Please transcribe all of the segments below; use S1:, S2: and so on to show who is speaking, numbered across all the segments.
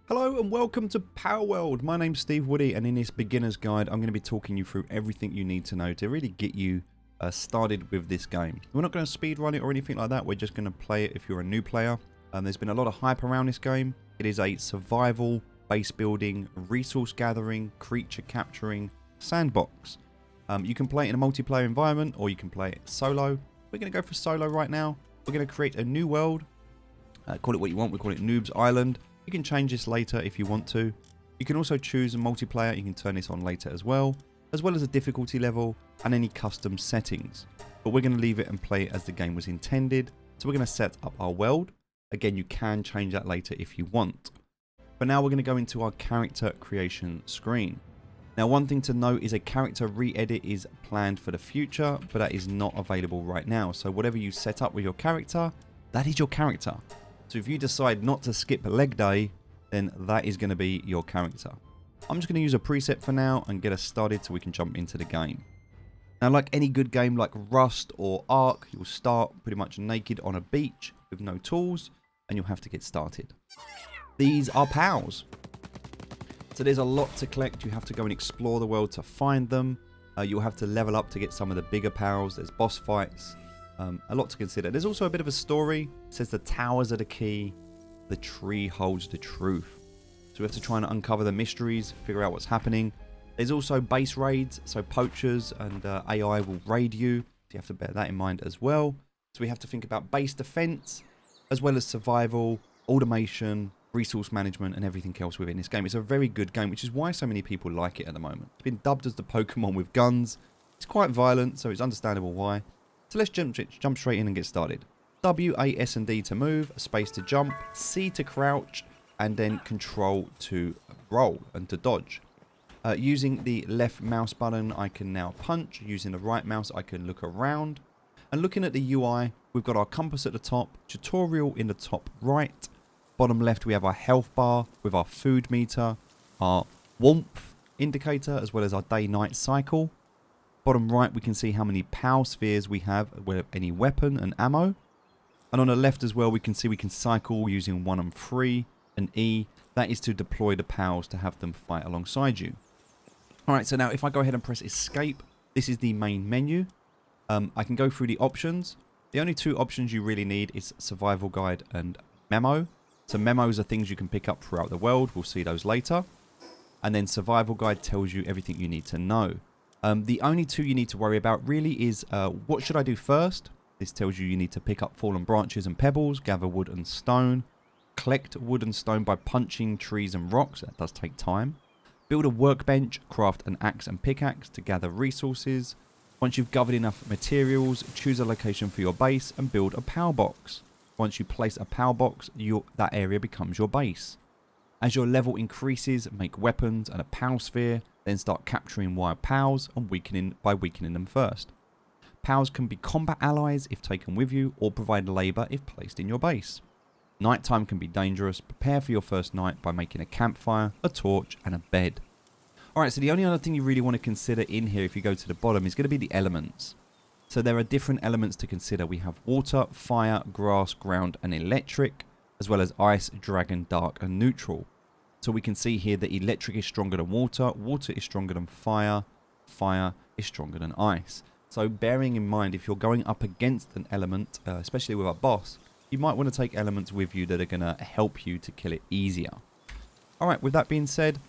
S1: Hello and welcome to Palworld. My name's Steve Woody, and in this beginner's guide I'm going to be talking you through everything you need to know to really get you started with this game. We're not going to speedrun it or anything like that. We're just going to play it if you're a new player. There's been a lot of hype around this game. It is a survival, base building, resource gathering, creature capturing sandbox. You can play it in a multiplayer environment or you can play it solo. We're going to go for solo right now. We're going to create a new world. Call it what you want. We call it Noob's Island. You can change this later if you want to. You can also choose a multiplayer. You can turn this on later as well as a difficulty level and any custom settings. But we're going to leave it and play it as the game was intended. So we're going to set up our world. Again, you can change that later if you want. But now we're going to go into our character creation screen. Now, one thing to note is a character re-edit is planned for the future, but that is not available right now. So whatever you set up with your character, that is your character. So if you decide not to skip leg day, then that is going to be your character. I'm just going to use a preset for now and get us started so we can jump into the game. Now, like any good game like Rust or Ark, you'll start pretty much naked on a beach with no tools, and you'll have to get started. These are pals. So there's a lot to collect. You have to go and explore the world to find them. You'll have to level up to get some of the bigger pals. There's boss fights. A lot to consider. There's also a bit of a story. It says the towers are the key. The tree holds the truth. So we have to try and uncover the mysteries, figure out what's happening. There's also base raids. So poachers and AI will raid you. So you have to bear that in mind as well. So we have to think about base defense, as well as survival, automation, resource management, and everything else within this game. It's a very good game, which is why so many people like it at the moment. It's been dubbed as the Pokemon with guns. It's quite violent, so it's understandable why. So let's jump straight in and get started. W, A, S and D to move, space to jump, C to crouch, and then control to roll and to dodge. Using the left mouse button, I can now punch. Using the right mouse, I can look around. And looking at the UI, we've got our compass at the top, tutorial in the top right. Bottom left, we have our health bar with our food meter, our warmth indicator, as well as our day-night cycle. Bottom right, we can see how many POW spheres we have with any weapon and ammo. And on the left as well, we can see we can cycle using 1 and 3 and E. That is to deploy the POWs to have them fight alongside you. Alright, so now if I go ahead and press escape, this is the main menu. I can go through the options. The only two options you really need is survival guide and memo. So memos are things you can pick up throughout the world. We'll see those later. And then survival guide tells you everything you need to know. The only two you need to worry about really is what should I do first? This tells you need to pick up fallen branches and pebbles, gather wood and stone, collect wood and stone by punching trees and rocks. That does take time. Build a workbench, craft an axe and pickaxe to gather resources. Once you've gathered enough materials, choose a location for your base and build a power box. Once you place a power box, that area becomes your base. As your level increases, make weapons and a POW sphere, then start capturing wild POWs and weakening them first. POWs can be combat allies if taken with you, or provide labour if placed in your base. Nighttime can be dangerous. Prepare for your first night by making a campfire, a torch and a bed. Alright, so the only other thing you really want to consider in here if you go to the bottom is going to be the elements. So there are different elements to consider. We have water, fire, grass, ground and electric, as well as ice, dragon, dark and neutral. So we can see here that electric is stronger than water, water is stronger than fire, fire is stronger than ice. So bearing in mind, if you're going up against an element, especially with a boss, you might want to take elements with you that are going to help you to kill it easier. Alright, with that being said,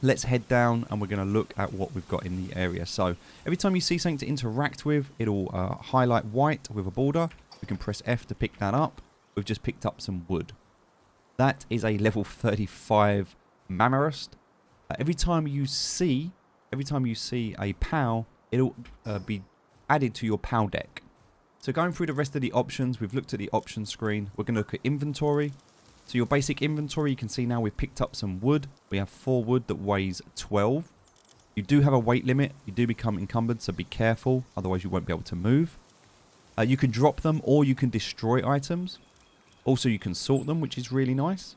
S1: let's head down and we're going to look at what we've got in the area. So every time you see something to interact with, it'll highlight white with a border. We can press F to pick that up. We've just picked up some wood. That is a level 35 Mammarist. Every time you see a POW, it'll be added to your POW deck. So going through the rest of the options, we've looked at the options screen. We're going to look at inventory. So your basic inventory, you can see now we've picked up some wood. We have 4 wood that weighs 12. You do have a weight limit. You do become encumbered, so be careful. Otherwise you won't be able to move. You can drop them or you can destroy items. Also, you can sort them, which is really nice.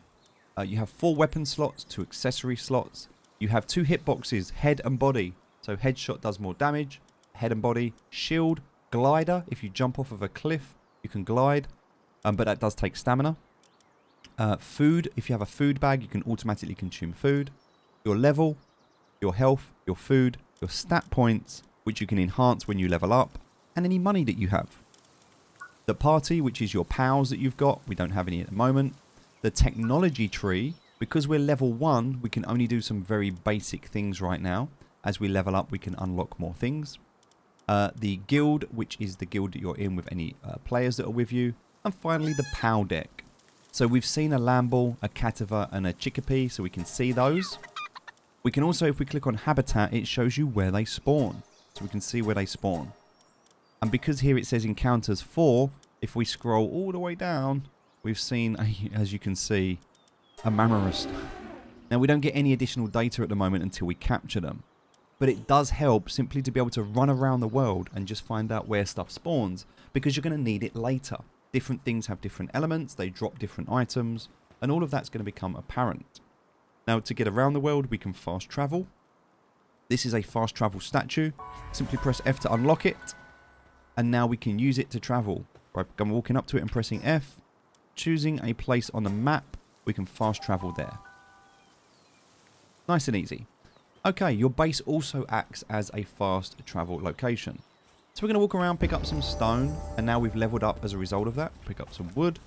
S1: You have 4 weapon slots, 2 accessory slots. You have 2 hitboxes, head and body. So headshot does more damage, head and body. Shield, glider. If you jump off of a cliff, you can glide, but that does take stamina. Food, if you have a food bag, you can automatically consume food. Your level, your health, your food, your stat points, which you can enhance when you level up, and any money that you have. The party, which is your pals that you've got. We don't have any at the moment. The technology tree, because we're level 1, we can only do some very basic things right now. As we level up, we can unlock more things. The guild, which is the guild that you're in with any players that are with you. And finally, the POW deck. So we've seen a Lamble, a Cativer, and a Chickpea, so we can see those. We can also, if we click on Habitat, it shows you where they spawn. So we can see where they spawn. And because here it says Encounters 4, if we scroll all the way down, we've seen, as you can see, a Mammorus. Now, we don't get any additional data at the moment until we capture them. But it does help simply to be able to run around the world and just find out where stuff spawns, because you're going to need it later. Different things have different elements, they drop different items, and all of that's going to become apparent. Now, to get around the world, we can fast travel. This is a fast travel statue. Simply press F to unlock it, and now we can use it to travel. By walking up to it and pressing F, choosing a place on the map, we can fast travel there. Nice and easy. Okay, your base also acts as a fast travel location. So we're going to walk around, pick up some stone, and now we've leveled up as a result of that. Pick up some wood.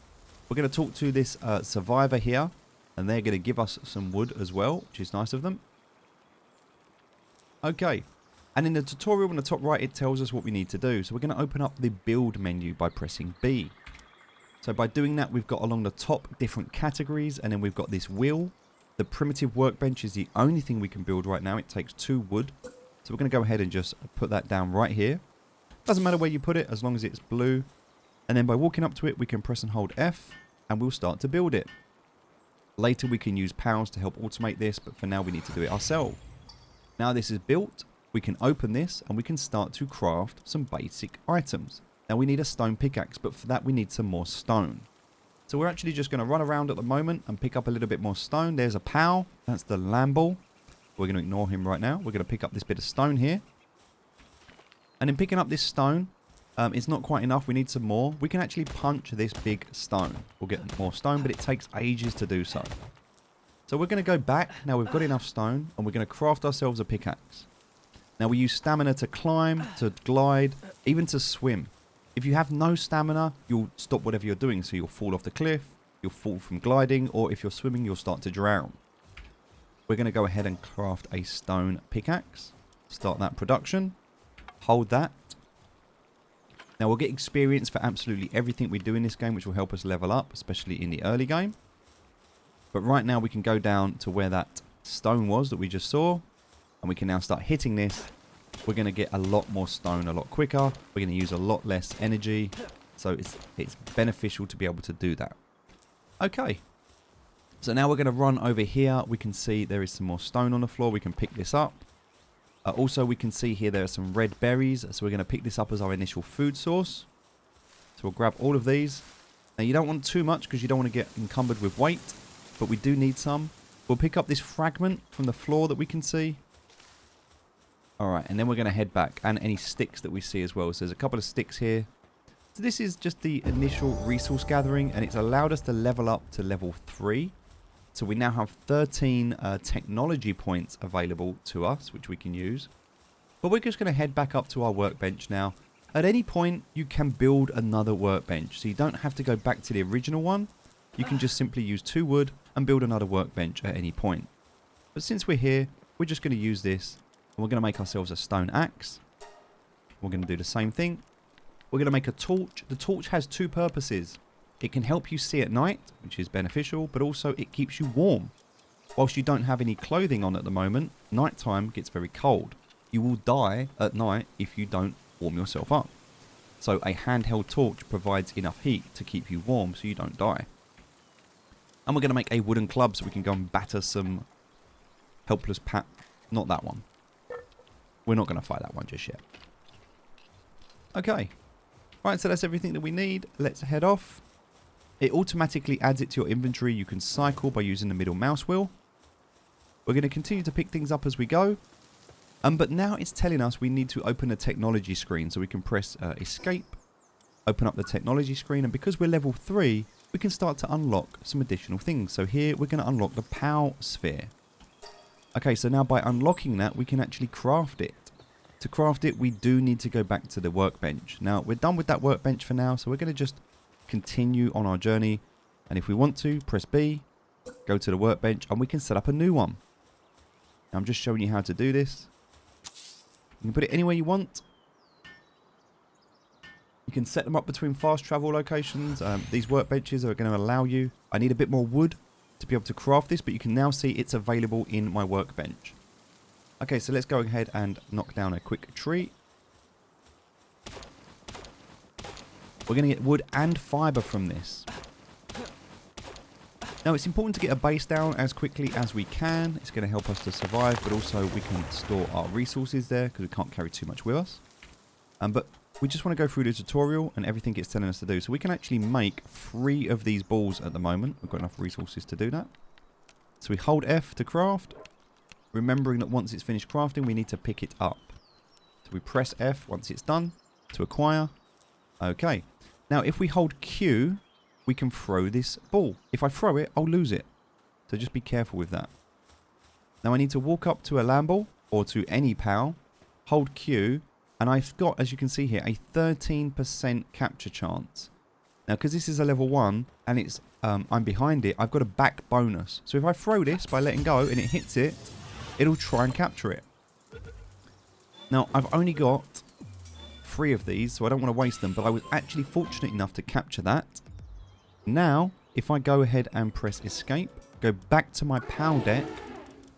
S1: We're going to talk to this survivor here, and they're going to give us some wood as well, which is nice of them. Okay, and in the tutorial on the top right, it tells us what we need to do. So we're going to open up the build menu by pressing B. So by doing that, we've got along the top different categories, and then we've got this wheel. The primitive workbench is the only thing we can build right now. It takes 2 wood. So we're going to go ahead and just put that down right here. Doesn't matter where you put it as long as it's blue. And then by walking up to it, we can press and hold F and we'll start to build it. Later we can use pals to help automate this, but for now we need to do it ourselves. Now this is built, we can open this and we can start to craft some basic items. Now we need a stone pickaxe, but for that we need some more stone. So we're actually just going to run around at the moment and pick up a little bit more stone. There's a pal, that's the Lamble. We're going to ignore him right now. We're going to pick up this bit of stone here. And in picking up this stone, it's not quite enough. We need some more. We can actually punch this big stone. We'll get more stone, but it takes ages to do so. So we're going to go back. Now we've got enough stone, and we're going to craft ourselves a pickaxe. Now we use stamina to climb, to glide, even to swim. If you have no stamina, you'll stop whatever you're doing. So you'll fall off the cliff, you'll fall from gliding, or if you're swimming, you'll start to drown. We're going to go ahead and craft a stone pickaxe. Start that production. Hold that. Now we'll get experience for absolutely everything we do in this game, which will help us level up, especially in the early game. But right now we can go down to where that stone was that we just saw, and we can now start hitting this. We're going to get a lot more stone a lot quicker. We're going to use a lot less energy, so it's beneficial to be able to do that. Okay, so now we're going to run over here. We can see there is some more stone on the floor. We can pick this up. Also, we can see here there are some red berries, so we're going to pick this up as our initial food source. So we'll grab all of these. Now, you don't want too much because you don't want to get encumbered with weight, but we do need some. We'll pick up this fragment from the floor that we can see. Alright, and then we're going to head back, and any sticks that we see as well. So there's a couple of sticks here. So this is just the initial resource gathering, and it's allowed us to level up to level 3. So we now have 13 technology points available to us, which we can use. But we're just going to head back up to our workbench now. At any point, you can build another workbench. So you don't have to go back to the original one. You can just simply use 2 wood and build another workbench at any point. But since we're here, we're just going to use this. And we're going to make ourselves a stone axe. We're going to do the same thing. We're going to make a torch. The torch has 2 purposes. It can help you see at night, which is beneficial, but also it keeps you warm. Whilst you don't have any clothing on at the moment, nighttime gets very cold. You will die at night if you don't warm yourself up. So a handheld torch provides enough heat to keep you warm so you don't die. And we're going to make a wooden club so we can go and batter some helpless not that one. We're not going to fight that one just yet. Okay. Right, so that's everything that we need. Let's head off. It automatically adds it to your inventory. You can cycle by using the middle mouse wheel. We're going to continue to pick things up as we go. But now it's telling us we need to open a technology screen. So we can press escape, open up the technology screen. And because we're level 3, we can start to unlock some additional things. So here we're going to unlock the POW sphere. Okay, so now by unlocking that, we can actually craft it. To craft it, we do need to go back to the workbench. Now, we're done with that workbench for now, so we're going to just continue on our journey. And if we want to, press B, go to the workbench, and we can set up a new one. Now, I'm just showing you how to do this. You can put it anywhere you want. You can set them up between fast travel locations. These workbenches are going to allow you. I need a bit more wood to be able to craft this, but you can now see it's available in my workbench. Okay, so let's go ahead and knock down a quick tree. We're going to get wood and fiber from this. Now, it's important to get a base down as quickly as we can. It's going to help us to survive, but also we can store our resources there because we can't carry too much with us. But we just want to go through the tutorial and everything it's telling us to do. So we can actually make 3 of these balls at the moment. We've got enough resources to do that. So we hold F to craft, remembering that once it's finished crafting, we need to pick it up. So we press F once it's done to acquire. Okay. Now, if we hold Q, we can throw this ball. If I throw it, I'll lose it. So just be careful with that. Now, I need to walk up to a land ball or to any POW, hold Q, and I've got, as you can see here, a 13% capture chance. Now, because this is a level 1 and it's I'm behind it, I've got a back bonus. So if I throw this by letting go and it hits it, it'll try and capture it. Now, I've only got 3 of these, so I don't want to waste them, but I was actually fortunate enough to capture that. Now, if I go ahead and press escape, go back to my POW deck,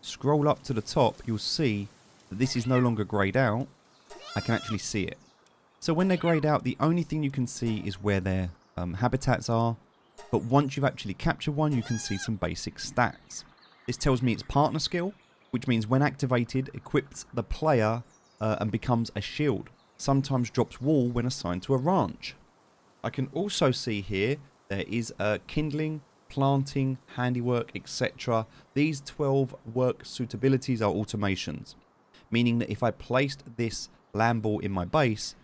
S1: scroll up to the top, you'll see that this is no longer greyed out. I can actually see it. So when they're greyed out, the only thing you can see is where their habitats are. But once you've actually captured one, you can see some basic stats. This tells me it's partner skill, which means when activated, equips the player and becomes a shield. Sometimes drops wool when assigned to a ranch. I can also see here there is kindling, planting, handiwork, etc. These 12 work suitabilities are automations, meaning that if I placed this land ball in my base,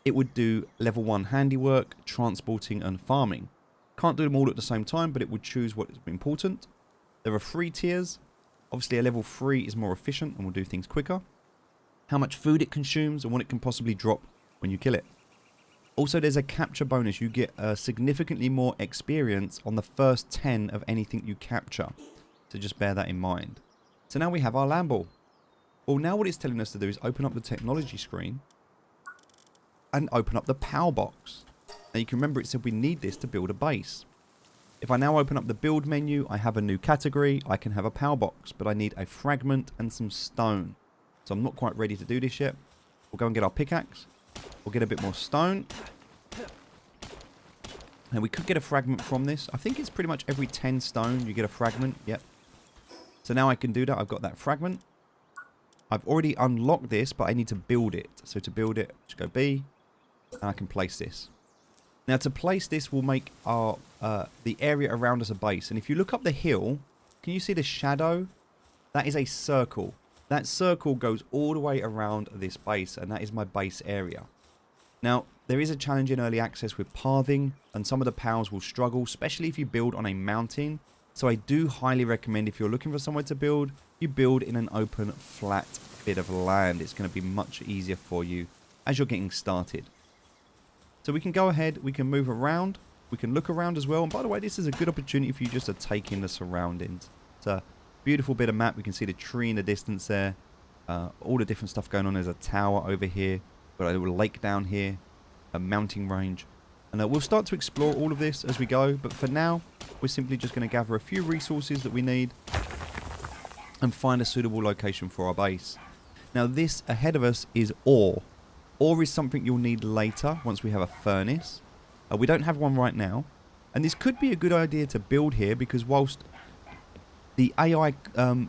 S1: it would do level 1 handiwork, transporting and farming. Can't do them all at the same time, but it would choose what is important. There are 3 tiers. Obviously a level 3 is more efficient and will do things quicker. How much food it consumes and what it can possibly drop when you kill it. Also, there's a capture bonus. You get significantly more experience on the first 10 of anything you capture. So just bear that in mind. So now we have our land ball. Well, now what it's telling us to do is open up the technology screen and open up the POW box. Now you can remember it said we need this to build a base. If I now open up the build menu, I have a new category. I can have a POW box, but I need a fragment and some stone. So I'm not quite ready to do this yet. We'll go and get our pickaxe. We'll get a bit more stone. And we could get a fragment from this. I think it's pretty much every 10 stone you get a fragment. Yep. So now I can do that. I've got that fragment. I've already unlocked this, but I need to build it. So to build it, just go B. And I can place this. Now to place this will make our the area around us a base. And if you look up the hill, can you see the shadow? That is a circle. That circle goes all the way around this base, and that is my base area. Now, there is a challenge in early access with pathing, and some of the POWs will struggle, especially if you build on a mountain. So I do highly recommend, if you're looking for somewhere to build, you build in an open, flat bit of land. It's going to be much easier for you as you're getting started. So we can go ahead, we can move around, we can look around as well. And by the way, this is a good opportunity for you just to take in the surroundings. It's a beautiful bit of map. We can see the tree in the distance there. All the different stuff going on. There's a tower over here. We've got a lake down here. A mountain range. And we'll start to explore all of this as we go. But for now, we're simply just going to gather a few resources that we need. And find a suitable location for our base. Now this ahead of us is ore. Ore is something you'll need later once we have a furnace. We don't have one right now. And this could be a good idea to build here, because whilst the AI,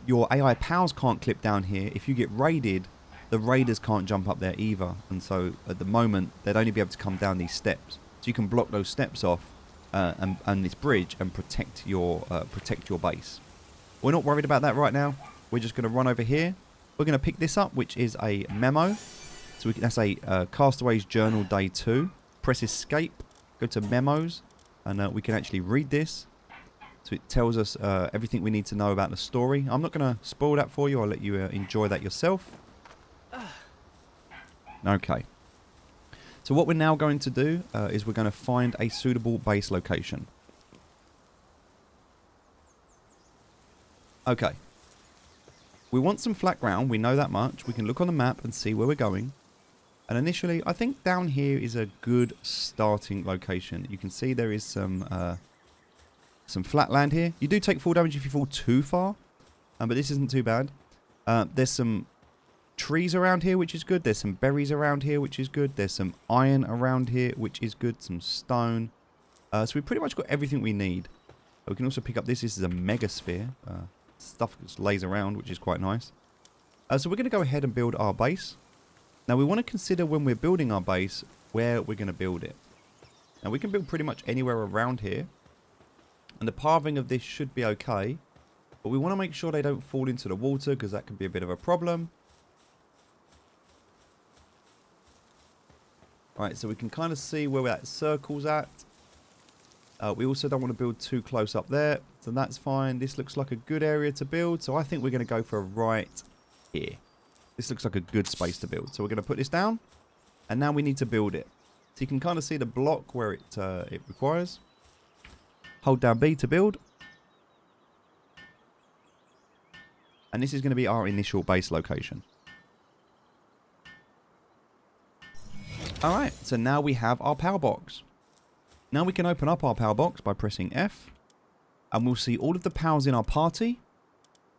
S1: your AI POWs can't clip down here, if you get raided, the raiders can't jump up there either. And so at the moment, they'd only be able to come down these steps. So you can block those steps off and this bridge and protect your base. We're not worried about that right now. We're just going to run over here. We're going to pick this up, which is a memo. So that's a Castaway's Journal Day 2. Press escape. Go to memos. And we can actually read this. So it tells us everything we need to know about the story. I'm not going to spoil that for you. I'll let you enjoy that yourself. Okay. So what we're now going to do is we're going to find a suitable base location. Okay. We want some flat ground. We know that much. We can look on the map and see where we're going. And initially, I think down here is a good starting location. You can see there is some flat land here. You do take full damage if you fall too far. But this isn't too bad. There's some trees around here, which is good. There's some berries around here, which is good. There's some iron around here, which is good. Some stone. So we've pretty much got everything we need. We can also pick up this. This is a mega sphere. Stuff just lays around, which is quite nice. So we're going to go ahead and build our base. Now we want to consider when we're building our base where we're going to build it. Now we can build pretty much anywhere around here. And the pathing of this should be okay. But we want to make sure they don't fall into the water because that can be a bit of a problem. Alright, so we can kind of see where that circle's at. We also don't want to build too close up there. So that's fine. This looks like a good area to build. So I think we're going to go for right here. This looks like a good space to build. So we're going to put this down. And now we need to build it. So you can kind of see the block where it requires. Hold down B to build. And this is going to be our initial base location. Alright, so now we have our power box. Now we can open up our power box by pressing F. And we'll see all of the powers in our party.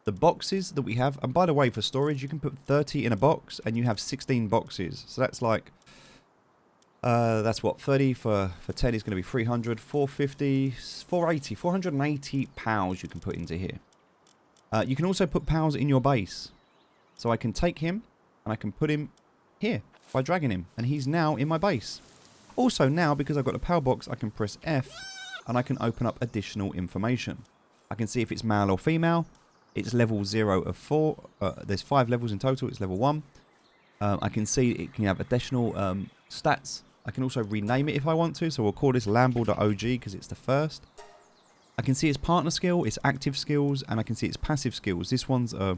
S1: The boxes that we have. And by the way, for storage, you can put 30 in a box and you have 16 boxes. So that's like, that's what, 30 for 10 is going to be 300, 450, 480, 480 powers you can put into here. You can also put powers in your base. So I can take him and I can put him here by dragging him. And he's now in my base. Also now, because I've got a power box, I can press F and I can open up additional information. I can see if it's male or female. It's level 0 of 4. There's 5 levels in total. It's level 1. I can see it can have additional stats. I can also rename it if I want to. So we'll call this Landbuilder.og because it's the first. I can see its partner skill, its active skills, and I can see its passive skills. This one's a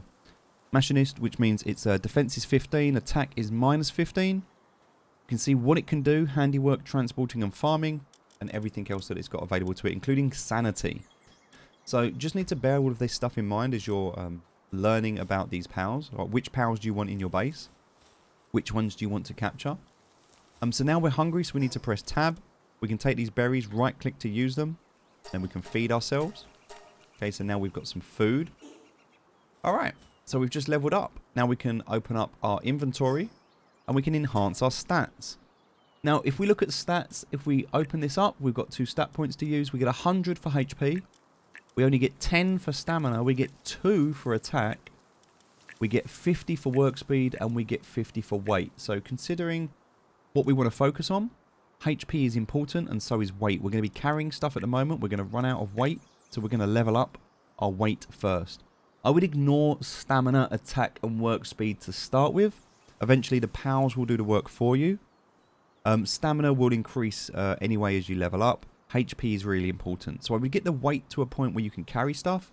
S1: machinist, which means its defense is 15, attack is -15. You can see what it can do, handiwork, transporting and farming, and everything else that it's got available to it, including sanity. So just need to bear all of this stuff in mind as you're learning about these powers. Like which powers do you want in your base? Which ones do you want to capture? So now we're hungry, so we need to press tab. We can take these berries, right click to use them. Then we can feed ourselves. Okay, so now we've got some food. Alright, so we've just leveled up. Now we can open up our inventory and we can enhance our stats. Now, if we look at stats, if we open this up, we've got 2 stat points to use. We get 100 for HP. We only get 10 for stamina. We get 2 for attack. We get 50 for work speed and we get 50 for weight. So considering what we want to focus on, HP is important and so is weight. We're going to be carrying stuff at the moment. We're going to run out of weight. So we're going to level up our weight first. I would ignore stamina, attack and work speed to start with. Eventually the powers will do the work for you. Stamina will increase anyway as you level up. HP is really important. So I would get the weight to a point where you can carry stuff.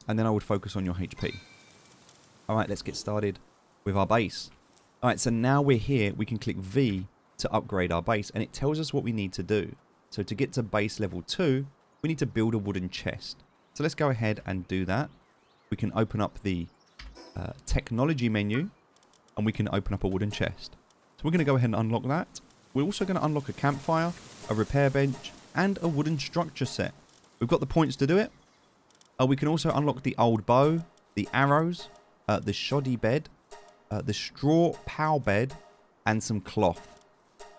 S1: And then I would focus on your HP. Alright, let's get started with our base. Alright, so now we're here. We can click V to upgrade our base. And it tells us what we need to do. So to get to base level 2, we need to build a wooden chest. So let's go ahead and do that. We can open up the technology menu. And we can open up a wooden chest. So we're going to go ahead and unlock that. We're also going to unlock a campfire, a repair bench, and a wooden structure set. We've got the points to do it. We can also unlock the old bow, the arrows, the shoddy bed, the straw pow bed, and some cloth.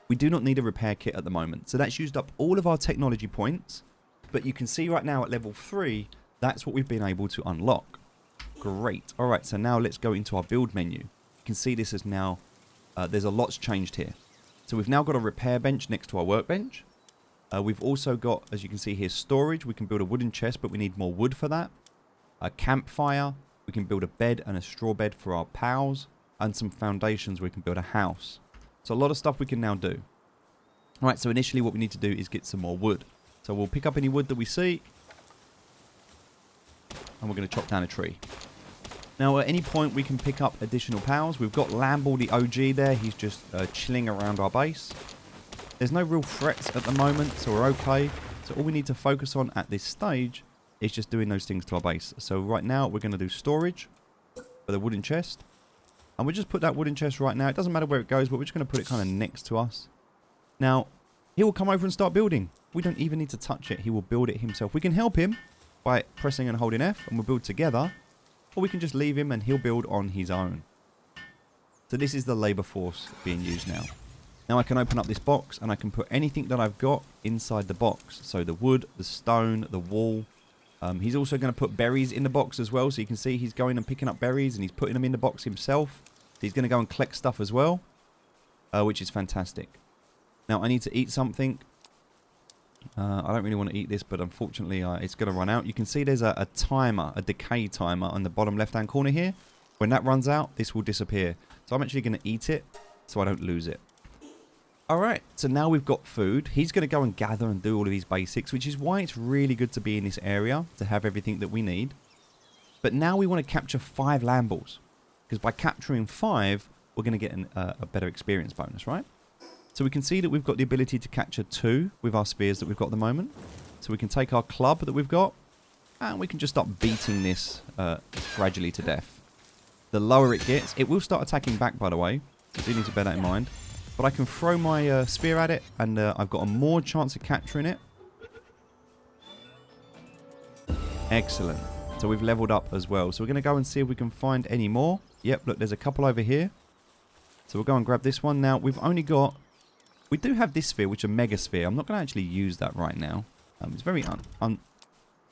S1: We do not need a repair kit at the moment. So that's used up all of our technology points. But you can see right now at level 3, that's what we've been able to unlock. Great. Alright, so now let's go into our build menu. You can see this is now, there's a lot's changed here. So we've now got a repair bench next to our workbench. We've also got, as you can see here, storage. We can build a wooden chest, but we need more wood for that. A campfire. We can build a bed and a straw bed for our pals. And some foundations. We can build a house. So a lot of stuff we can now do. Alright, so initially what we need to do is get some more wood. So we'll pick up any wood that we see. And we're going to chop down a tree. Now, at any point, we can pick up additional pals. We've got Lamble, the OG there. He's just chilling around our base. There's no real threats at the moment, so we're okay. So all we need to focus on at this stage is just doing those things to our base. So right now, we're going to do storage for the wooden chest. And we'll just put that wooden chest right now. It doesn't matter where it goes, but we're just going to put it kind of next to us. Now, he will come over and start building. We don't even need to touch it. He will build it himself. We can help him by pressing and holding F, and we'll build together. Or we can just leave him and he'll build on his own. So this is the labor force being used now. Now I can open up this box and I can put anything that I've got inside the box. So the wood, the stone, the wall. He's also going to put berries in the box as well. So you can see he's going and picking up berries and he's putting them in the box himself. So he's going to go and collect stuff as well, which is fantastic. Now I need to eat something. I don't really want to eat this, but unfortunately it's going to run out. You can see there's a timer, a decay timer on the bottom left hand corner here. When that runs out, this will disappear. So I'm actually going to eat it so I don't lose it. Alright, so now we've got food. He's going to go and gather and do all of these basics, which is why it's really good to be in this area to have everything that we need. But now we want to capture 5 Lambles, because by capturing 5, we're going to get a better experience bonus, right? So we can see that we've got the ability to capture 2 with our spears that we've got at the moment. So we can take our club that we've got and we can just start beating this gradually to death. The lower it gets, it will start attacking back, by the way. So you need to bear that in mind. But I can throw my spear at it and I've got a more chance of capturing it. Excellent. So we've leveled up as well. So we're going to go and see if we can find any more. Yep, look, there's a couple over here. So we'll go and grab this one. Now, we've only got... We do have this sphere, which is a mega sphere. I'm not going to actually use that right now. It's very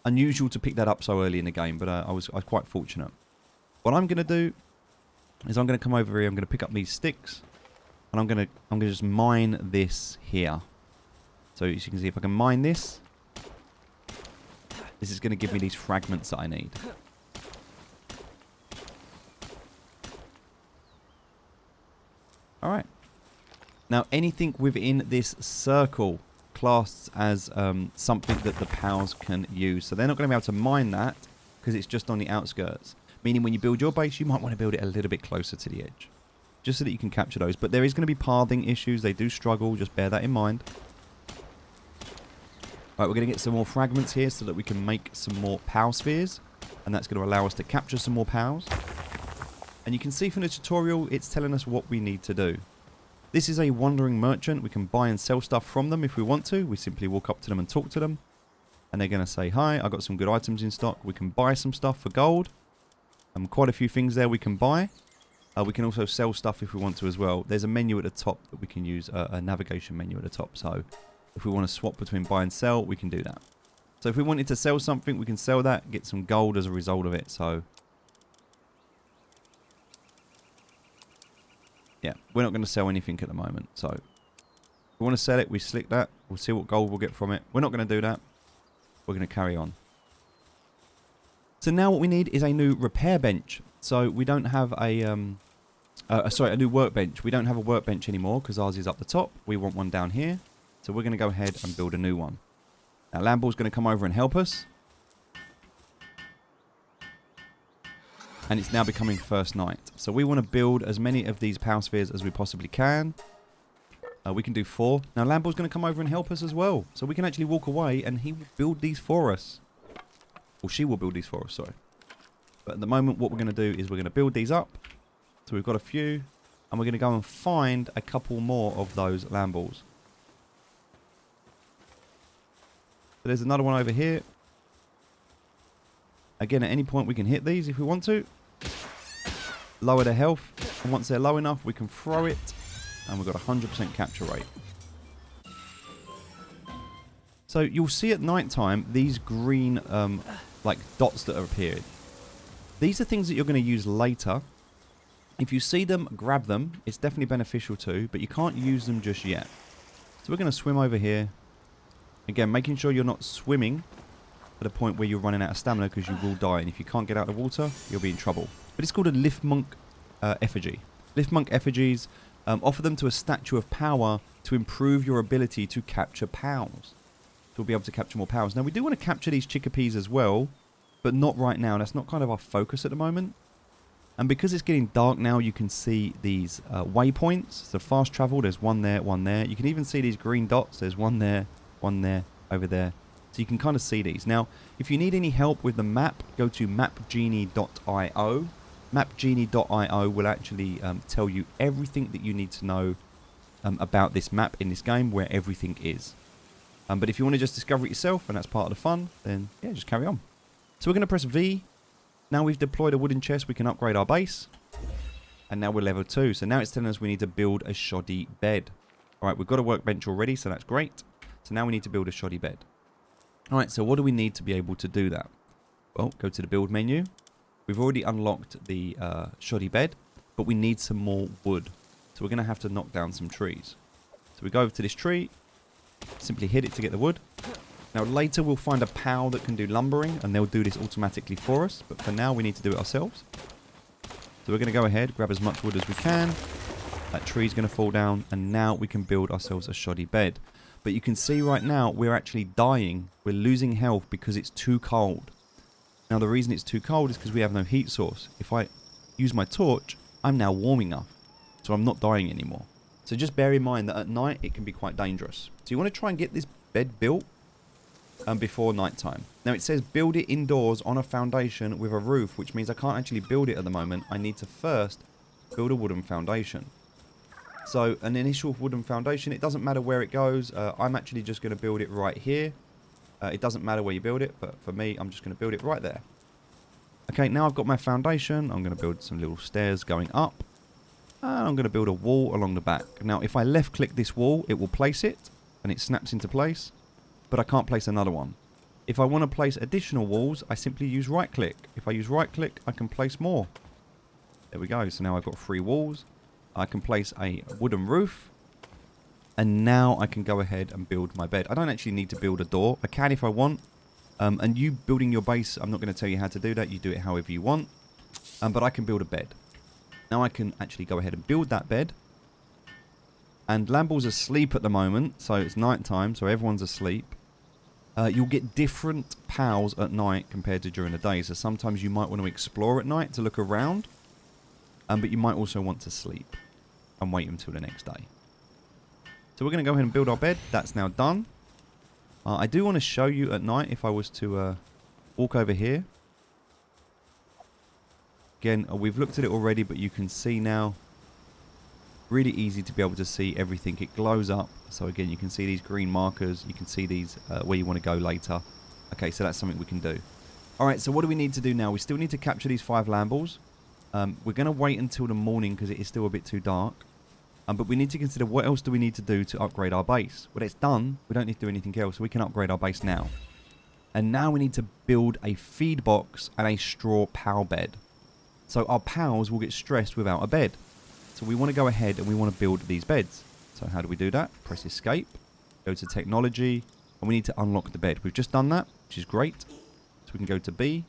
S1: unusual to pick that up so early in the game, but I was quite fortunate. What I'm going to do is I'm going to come over here. I'm going to pick up these sticks, and I'm going to just mine this here. So as you can see, if I can mine this, this is going to give me these fragments that I need. All right. Now, anything within this circle classed as something that the pals can use. So they're not going to be able to mine that because it's just on the outskirts. Meaning when you build your base, you might want to build it a little bit closer to the edge. Just so that you can capture those. But there is going to be pathing issues. They do struggle. Just bear that in mind. Right, we're going to get some more fragments here so that we can make some more pal spheres. And that's going to allow us to capture some more pals. And you can see from the tutorial, it's telling us what we need to do. This is a wandering merchant. We can buy and sell stuff from them if we want to. We simply walk up to them and talk to them. And they're going to say, hi, I've got some good items in stock. We can buy some stuff for gold. Quite a few things there we can buy. We can also sell stuff if we want to as well. There's a menu at the top that we can use, a navigation menu at the top. So if we want to swap between buy and sell, we can do that. So if we wanted to sell something, we can sell that, get some gold as a result of it. So yeah, we're not going to sell anything at the moment. So if we want to sell it, we select that. We'll see what gold we'll get from it. We're not going to do that. We're going to carry on. So now what we need is a new repair bench. So we don't have a new workbench. We don't have a workbench anymore because ours is up the top. We want one down here. So we're going to go ahead and build a new one. Now Lamble's going to come over and help us. And it's now becoming first night. So we want to build as many of these power spheres as we possibly can. We can do 4. Now Lamble's going to come over and help us as well. So we can actually walk away and he will build these for us. Well, she will build these for us, sorry. But at the moment, what we're going to do is we're going to build these up. So we've got a few. And we're going to go and find a couple more of those Lambles. So there's another one over here. Again, at any point we can hit these if we want to. Lower their health. And once they're low enough, we can throw it. And we've got a 100% capture rate. So you'll see at night time these green like dots that are appeared. These are things that you're going to use later. If you see them, grab them. It's definitely beneficial too, but you can't use them just yet. So we're going to swim over here. Again, making sure you're not swimming at a point where you're running out of stamina because you will die. And if you can't get out of the water, you'll be in trouble. But it's called a Lift Monk effigy. Lift Monk effigies offer them to a statue of power to improve your ability to capture pals. we'll be able to capture more pals. Now, we do want to capture these chickapees as well, but not right now. That's not kind of our focus at the moment. And because it's getting dark now, you can see these waypoints. So fast travel, there's one there, one there. You can even see these green dots. There's one there, over there. So you can kind of see these. Now, if you need any help with the map, go to mapgenie.io. Mapgenie.io will actually tell you everything that you need to know about this map in this game, where everything is. But if you want to just discover it yourself, and that's part of the fun, then yeah, just carry on. So we're going to press V. Now we've deployed a wooden chest, we can upgrade our base. And now we're level 2. So now it's telling us we need to build a shoddy bed. Alright, we've got a workbench already, so that's great. So now we need to build a shoddy bed. Alright, so what do we need to be able to do that? Well, go to the build menu. We've already unlocked the shoddy bed, but we need some more wood. So we're going to have to knock down some trees. So we go over to this tree, simply hit it to get the wood. Now later we'll find a pal that can do lumbering, and they'll do this automatically for us. But for now we need to do it ourselves. So we're going to go ahead, grab as much wood as we can. That tree's going to fall down, and now we can build ourselves a shoddy bed. But you can see right now we're actually dying. We're losing health because it's too cold. Now the reason it's too cold is because we have no heat source. If I use my torch, I'm now warm enough, so I'm not dying anymore. So just bear in mind that at night it can be quite dangerous. So you want to try and get this bed built before night time. Now it says build it indoors on a foundation with a roof, which means I can't actually build it at the moment. I need to first build a wooden foundation. So an initial wooden foundation, it doesn't matter where it goes. I'm actually just going to build it right here. It doesn't matter where you build it, but for me, I'm just going to build it right there. Okay, now I've got my foundation. I'm going to build some little stairs going up. And I'm going to build a wall along the back. Now, if I left click this wall, it will place it, and it snaps into place. But I can't place another one. If I want to place additional walls, I simply use right click. If I use right click, I can place more. There we go. So now I've got 3 walls. I can place a wooden roof. And now I can go ahead and build my bed. I don't actually need to build a door. I can if I want. And you building your base, I'm not going to tell you how to do that. You do it however you want. But I can build a bed. Now I can actually go ahead and build that bed. And Lamball's asleep at the moment. So it's night time. So everyone's asleep. You'll get different pals at night compared to during the day. So sometimes you might want to explore at night to look around. But you might also want to sleep and wait until the next day. So we're going to go ahead and build our bed. That's now done. I do want to show you at night if I was to walk over here. Again, we've looked at it already, but you can see now. Really easy to be able to see everything. It glows up. So again, you can see these green markers. You can see these where you want to go later. Okay, so that's something we can do. All right, so what do we need to do now? We still need to capture these 5 Lamballs. We're going to wait until the morning because it is still a bit too dark. But we need to consider what else do we need to do to upgrade our base. When it's done, we don't need to do anything else. So we can upgrade our base now. And now we need to build a feed box and a straw pal bed. So our pals will get stressed without a bed. So we want to go ahead and we want to build these beds. So how do we do that? Press escape, go to technology, and we need to unlock the bed. We've just done that, which is great. So we can go to B,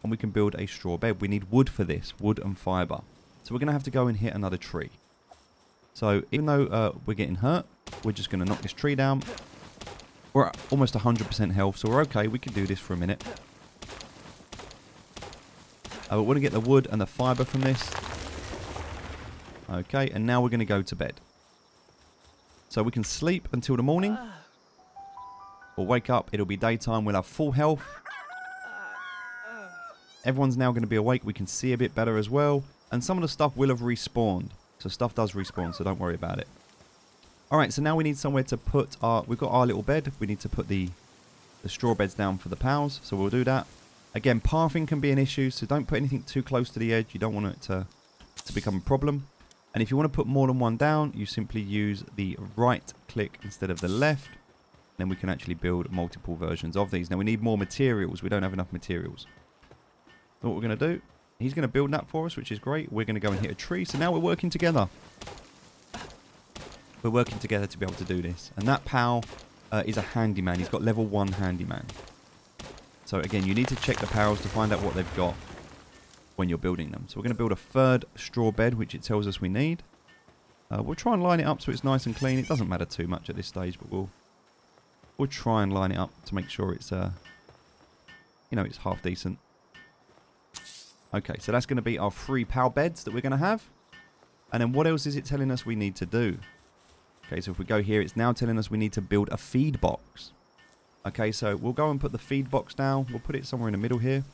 S1: and we can build a straw bed. We need wood for this, wood and fiber. So we're going to have to go and hit another tree. So even though we're getting hurt, we're just going to knock this tree down. We're at almost 100% health, so we're okay. We can do this for a minute. We want to get the wood and the fiber from this. Okay, and now we're going to go to bed. So we can sleep until the morning. We'll wake up, it'll be daytime, we'll have full health. Everyone's now going to be awake, we can see a bit better as well. And some of the stuff will have respawned. So stuff does respawn, so don't worry about it. Alright, so now we need somewhere to put our... We've got our little bed. We need to put the straw beds down for the pals. So we'll do that. Again, pathing can be an issue, so don't put anything too close to the edge. You don't want it to become a problem. And if you want to put more than one down, you simply use the right click instead of the left. Then we can actually build multiple versions of these. Now we need more materials. We don't have enough materials. So what we're going to do... He's going to build that for us, which is great. We're going to go and hit a tree. So now we're working together. We're working together to be able to do this. And that pal is a handyman. He's got level 1 handyman. So again, you need to check the pals to find out what they've got when you're building them. So we're going to build a 3rd straw bed, which it tells us we need. We'll try and line it up so it's nice and clean. It doesn't matter too much at this stage, but we'll We'll try and line it up to make sure it's, you know, it's half decent. Okay, so that's going to be our 3 PAL beds that we're going to have. And then what else is it telling us we need to do? Okay, so if we go here, it's now telling us we need to build a feed box. Okay, so we'll go and put the feed box down. We'll put it somewhere in the middle here.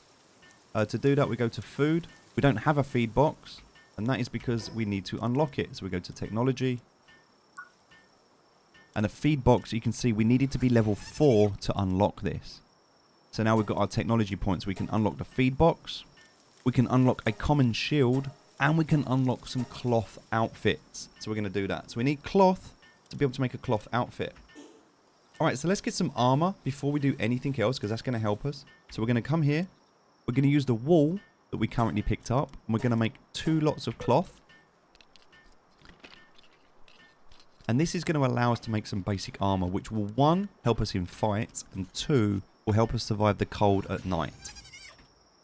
S1: To do that, we go to food. We don't have a feed box, and that is because we need to unlock it. So we go to technology. And the feed box, you can see we needed to be level 4 to unlock this. So now we've got our technology points. We can unlock the feed box. We can unlock a common shield. And we can unlock some cloth outfits. So we're going to do that. So we need cloth to be able to make a cloth outfit. Alright, so let's get some armor before we do anything else, because that's going to help us. So we're going to come here. We're going to use the wool that we currently picked up. And we're going to make 2 lots of cloth. And this is going to allow us to make some basic armor, which will, 1, help us in fights, and 2, will help us survive the cold at night.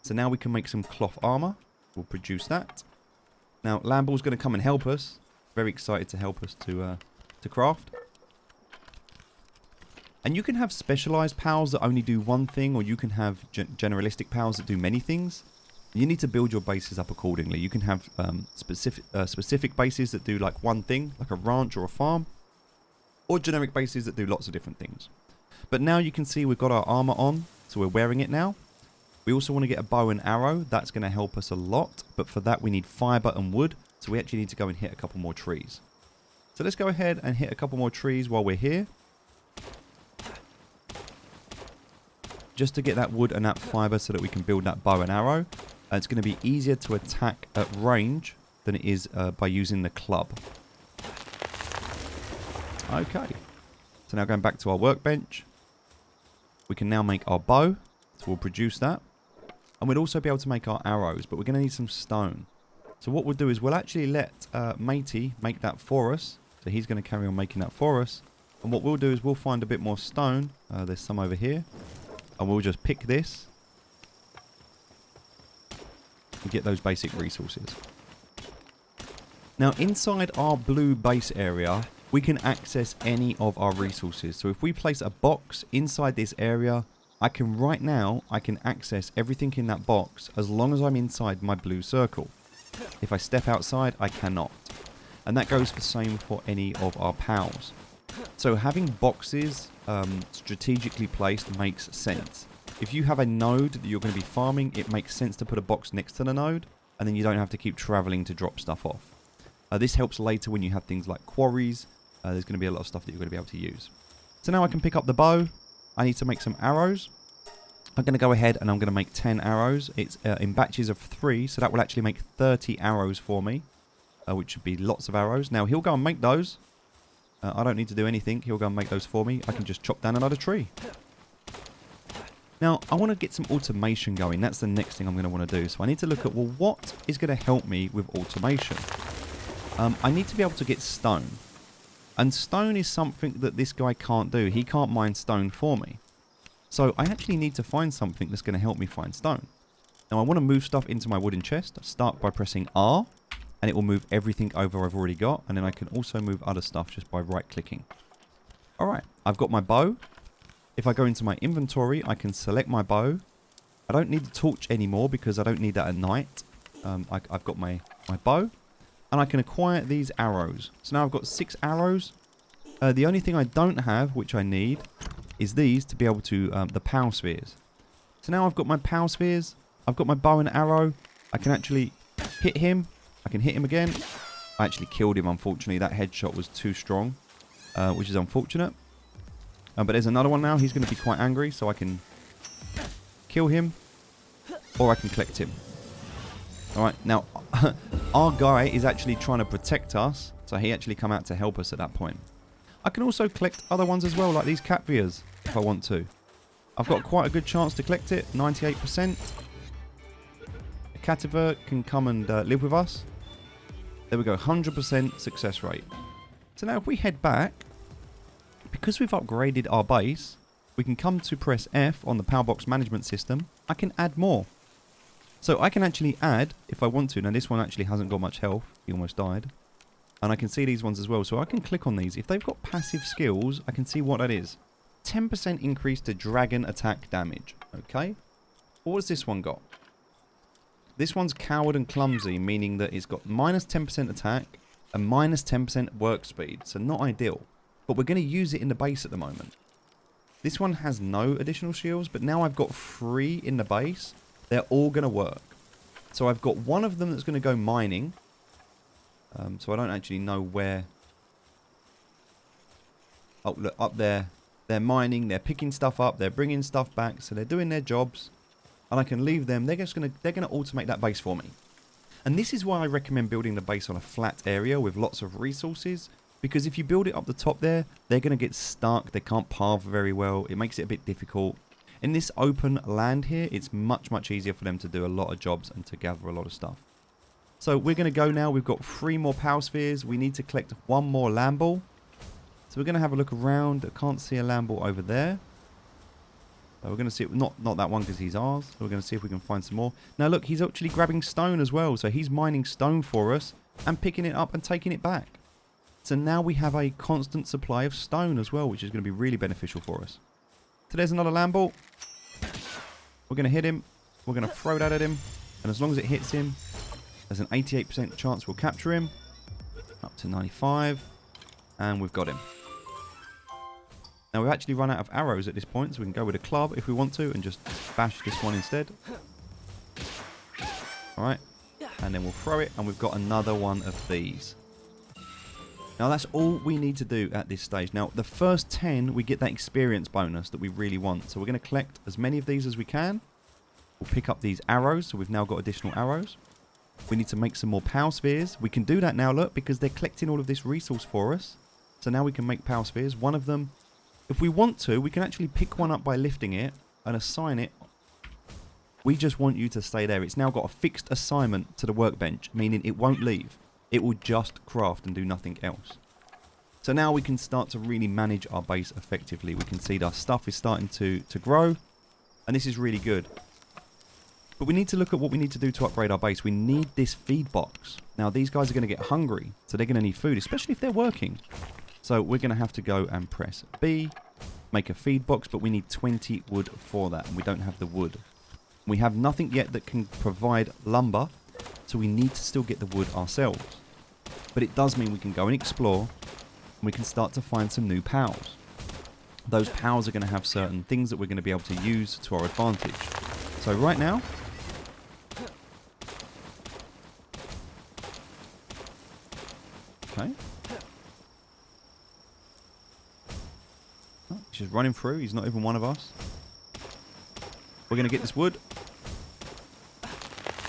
S1: So now we can make some cloth armor. We'll produce that. Now, Lamball's going to come and help us. Very excited to help us to craft. And you can have specialized pals that only do one thing, or you can have generalistic pals that do many things. You need to build your bases up accordingly. You can have specific bases that do like one thing, like a ranch or a farm, or generic bases that do lots of different things. But now you can see we've got our armor on, so we're wearing it now. We also want to get a bow and arrow. That's going to help us a lot, but for that we need fiber and wood, so we actually need to go and hit a couple more trees. So let's go ahead and hit a couple more trees while we're here, just to get that wood and that fiber so that we can build that bow and arrow. And it's going to be easier to attack at range than it is by using the club. Okay, so now going back to our workbench, we can now make our bow, so we'll produce that. And we'll also be able to make our arrows, but we're going to need some stone. So what we'll do is we'll actually let Matey make that for us. So he's going to carry on making that for us. And what we'll do is we'll find a bit more stone. There's some over here. And we'll just pick this. And get those basic resources. Now inside our blue base area, we can access any of our resources. So if we place a box inside this area, I can access everything in that box as long as I'm inside my blue circle. If I step outside, I cannot. And that goes the same for any of our pals. So having boxes strategically placed makes sense. If you have a node that you're going to be farming, it makes sense to put a box next to the node, and then you don't have to keep traveling to drop stuff off. This helps later when you have things like quarries. There's going to be a lot of stuff that you're going to be able to use. So now I can pick up the bow. I need to make some arrows. I'm going to go ahead and I'm going to make 10 arrows. It's in batches of 3, so that will actually make 30 arrows for me, which should be lots of arrows. Now he'll go and make those. I don't need to do anything. He'll go and make those for me. I can just chop down another tree. Now, I want to get some automation going. That's the next thing I'm going to want to do. So I need to look at, well, what is going to help me with automation? I need to be able to get stone. And stone is something that this guy can't do. He can't mine stone for me. So I actually need to find something that's going to help me find stone. Now I want to move stuff into my wooden chest. Start by pressing R. And it will move everything over I've already got. And then I can also move other stuff just by right clicking. Alright, I've got my bow. If I go into my inventory, I can select my bow. I don't need the torch anymore because I don't need that at night. I've got my bow. And I can acquire these arrows. So now I've got 6 arrows. The only thing I don't have, which I need, is these to be able to, the power spheres. So now I've got my power spheres. I've got my bow and arrow. I can actually hit him. I can hit him again. I actually killed him, unfortunately. That headshot was too strong, which is unfortunate. But there's another one now. He's going to be quite angry, so I can kill him, or I can collect him. Alright, now, our guy is actually trying to protect us, so he actually come out to help us at that point. I can also collect other ones as well, like these catvias, if I want to. I've got quite a good chance to collect it, 98%. A cativer can come and live with us. There we go, 100% success rate. So now if we head back, because we've upgraded our base, we can come to press F on the power box management system. I can add more. So I can actually add, if I want to. Now this one actually hasn't got much health. He almost died. And I can see these ones as well. So I can click on these. If they've got passive skills, I can see what that is. 10% increase to dragon attack damage. Okay. What has this one got? This one's coward and clumsy, meaning that it's got minus 10% attack and minus 10% work speed. So not ideal. But we're going to use it in the base at the moment. This one has no additional shields, but now I've got 3 in the base. They're all going to work. So I've got one of them that's going to go mining. So I don't actually know where. Oh, look, up there. They're mining. They're picking stuff up. They're bringing stuff back. So they're doing their jobs. And I can leave them. They're going to automate that base for me. And this is why I recommend building the base on a flat area with lots of resources. Because if you build it up the top there, they're going to get stuck. They can't path very well. It makes it a bit difficult. In this open land here, it's much, much easier for them to do a lot of jobs and to gather a lot of stuff. So we're going to go now. We've got 3 more power spheres. We need to collect 1 more land ball. So we're going to have a look around. I can't see a land ball over there. So we're going to see it. Not that one because he's ours. So we're going to see if we can find some more. Now look, he's actually grabbing stone as well. So he's mining stone for us and picking it up and taking it back. So now we have a constant supply of stone as well, which is going to be really beneficial for us. So there's another land ball. We're going to hit him. We're going to throw that at him. And as long as it hits him, there's an 88% chance we'll capture him. Up to 95. And we've got him. Now we've actually run out of arrows at this point, so we can go with a club if we want to and just bash this one instead. Alright. And then we'll throw it, and we've got another one of these. Now that's all we need to do at this stage. Now the first 10 we get that experience bonus that we really want. So we're going to collect as many of these as we can. We'll pick up these arrows, so we've now got additional arrows. We need to make some more power spheres. We can do that now, look, because they're collecting all of this resource for us. So now we can make power spheres. One of them, if we want to, we can actually pick one up by lifting it and assign it. We just want you to stay there. It's now got a fixed assignment to the workbench, meaning it won't leave. It will just craft and do nothing else. So now we can start to really manage our base effectively. We can see that our stuff is starting to grow. And this is really good. But we need to look at what we need to do to upgrade our base. We need this feed box. Now these guys are going to get hungry. So they're going to need food, especially if they're working. So we're going to have to go and press B. Make a feed box. But we need 20 wood for that. And we don't have the wood. We have nothing yet that can provide lumber. So we need to still get the wood ourselves. But it does mean we can go and explore. And we can start to find some new pals. Those pals are going to have certain things that we're going to be able to use to our advantage. So right now. Okay. Oh, he's just running through. He's not even one of us. We're going to get this wood.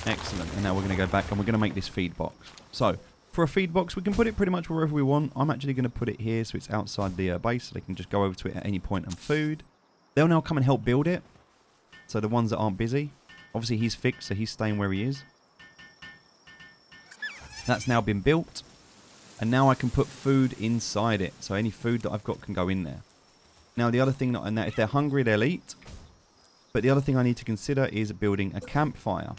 S1: Excellent. And now we're going to go back and we're going to make this feed box. So, for a feed box, we can put it pretty much wherever we want. I'm actually going to put it here so it's outside the base. So they can just go over to it at any point and food. They'll now come and help build it. So the ones that aren't busy. Obviously he's fixed, so he's staying where he is. That's now been built. And now I can put food inside it. So any food that I've got can go in there. Now the other thing, that if they're hungry, they'll eat. But the other thing I need to consider is building a campfire.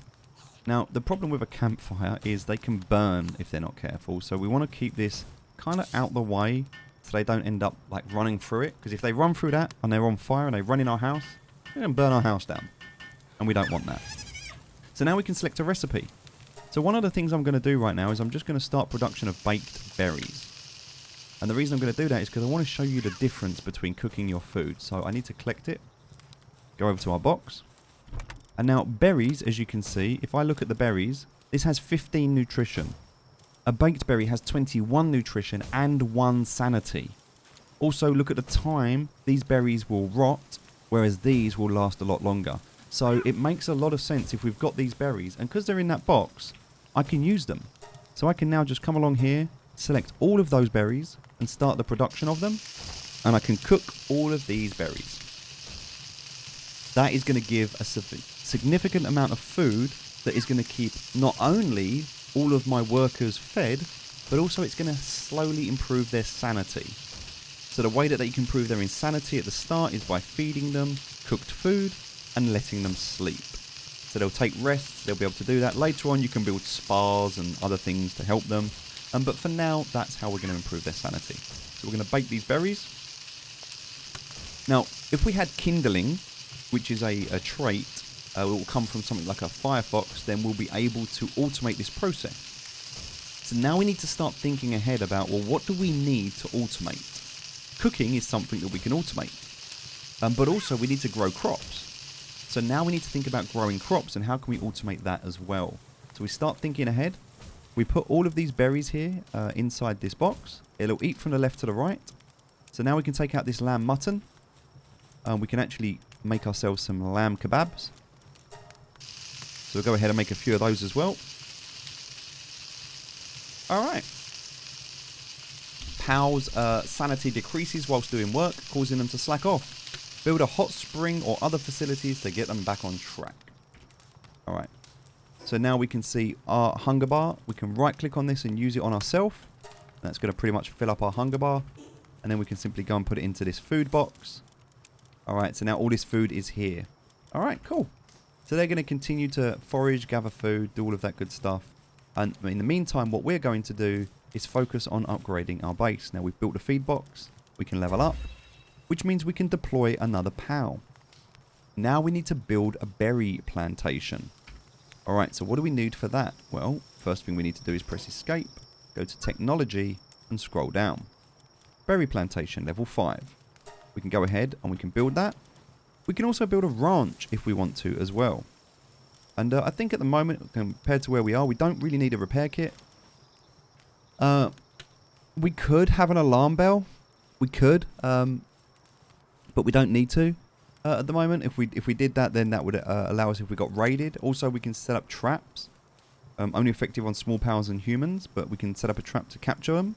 S1: Now, the problem with a campfire is they can burn if they're not careful. So we want to keep this kind of out the way so they don't end up like running through it. Because if they run through that and they're on fire and they run in our house, they're going to burn our house down. And we don't want that. So now we can select a recipe. So one of the things I'm going to do right now is I'm just going to start production of baked berries. And the reason I'm going to do that is because I want to show you the difference between cooking your food. So I need to collect it. Go over to our box. And now berries, as you can see, if I look at the berries, this has 15 nutrition. A baked berry has 21 nutrition and 1 sanity. Also, look at the time these berries will rot, whereas these will last a lot longer. So it makes a lot of sense if we've got these berries, and because they're in that box, I can use them. So I can now just come along here, select all of those berries, and start the production of them. And I can cook all of these berries. That is going to give a significant amount of food that is going to keep not only all of my workers fed, but also it's going to slowly improve their sanity. So the way that they can improve their insanity at the start is by feeding them cooked food and letting them sleep. So they'll take rests, they'll be able to do that. Later on you can build spas and other things to help them. But for now, that's how we're going to improve their sanity. So we're going to bake these berries. Now, if we had kindling, which is a trait, it will come from something like a firefox, then we'll be able to automate this process. So now we need to start thinking ahead about, well, what do we need to automate? Cooking is something that we can automate, but also we need to grow crops. So now we need to think about growing crops and how can we automate that as well. So we start thinking ahead. We put all of these berries here inside this box. It'll eat from the left to the right. So now we can take out this lamb mutton. We can actually make ourselves some lamb kebabs. So we'll go ahead and make a few of those as well. Alright. Pal's sanity decreases whilst doing work, causing them to slack off. Build a hot spring or other facilities to get them back on track. Alright. So now we can see our hunger bar. We can right click on this and use it on ourselves. That's going to pretty much fill up our hunger bar. And then we can simply go and put it into this food box. Alright, so now all this food is here. Alright, cool. So they're going to continue to forage, gather food, do all of that good stuff. And in the meantime, what we're going to do is focus on upgrading our base. Now we've built a feed box. We can level up, which means we can deploy another PAL. Now we need to build a berry plantation. Alright, so what do we need for that? Well, first thing we need to do is press escape, go to technology, and scroll down. Berry plantation, level 5. We can go ahead and we can build that. We can also build a ranch if we want to as well. And I think at the moment, compared to where we are, we don't really need a repair kit. We could have an alarm bell. We could, but we don't need to at the moment. If we did that, then that would allow us if we got raided. Also, we can set up traps. Only effective on small pals and humans, but we can set up a trap to capture them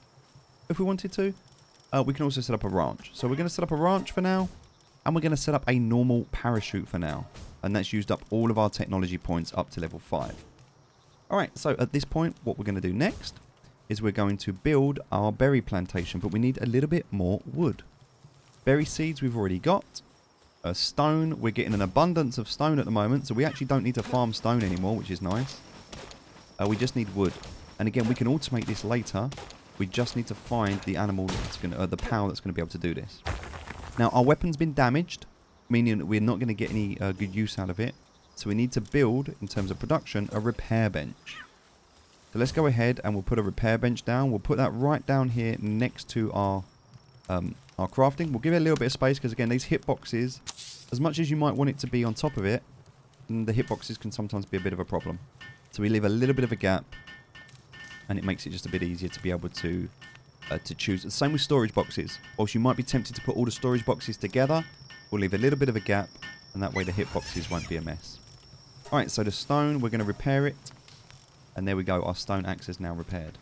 S1: if we wanted to. We can also set up a ranch. So we're going to set up a ranch for now, and we're going to set up a normal parachute for now. And that's used up all of our technology points up to level 5. Alright, so at this point, what we're going to do next is we're going to build our berry plantation, but we need a little bit more wood. Berry seeds we've already got. Stone, we're getting an abundance of stone at the moment, so we actually don't need to farm stone anymore, which is nice. We just need wood. And again, we can automate this later. We just need to find the animal that's going to, the PAL that's going to be able to do this. Now, our weapon's been damaged, meaning that we're not going to get any good use out of it. So we need to build, in terms of production, a repair bench. So let's go ahead and we'll put a repair bench down. We'll put that right down here next to our crafting. We'll give it a little bit of space because, again, these hitboxes, as much as you might want it to be on top of it, the hitboxes can sometimes be a bit of a problem. So we leave a little bit of a gap, and it makes it just a bit easier to be able to choose. The same with storage boxes. Whilst you might be tempted to put all the storage boxes together, we'll leave a little bit of a gap, and that way the hitboxes won't be a mess. Alright, so the stone, we're going to repair it. And there we go, our stone axe is now repaired.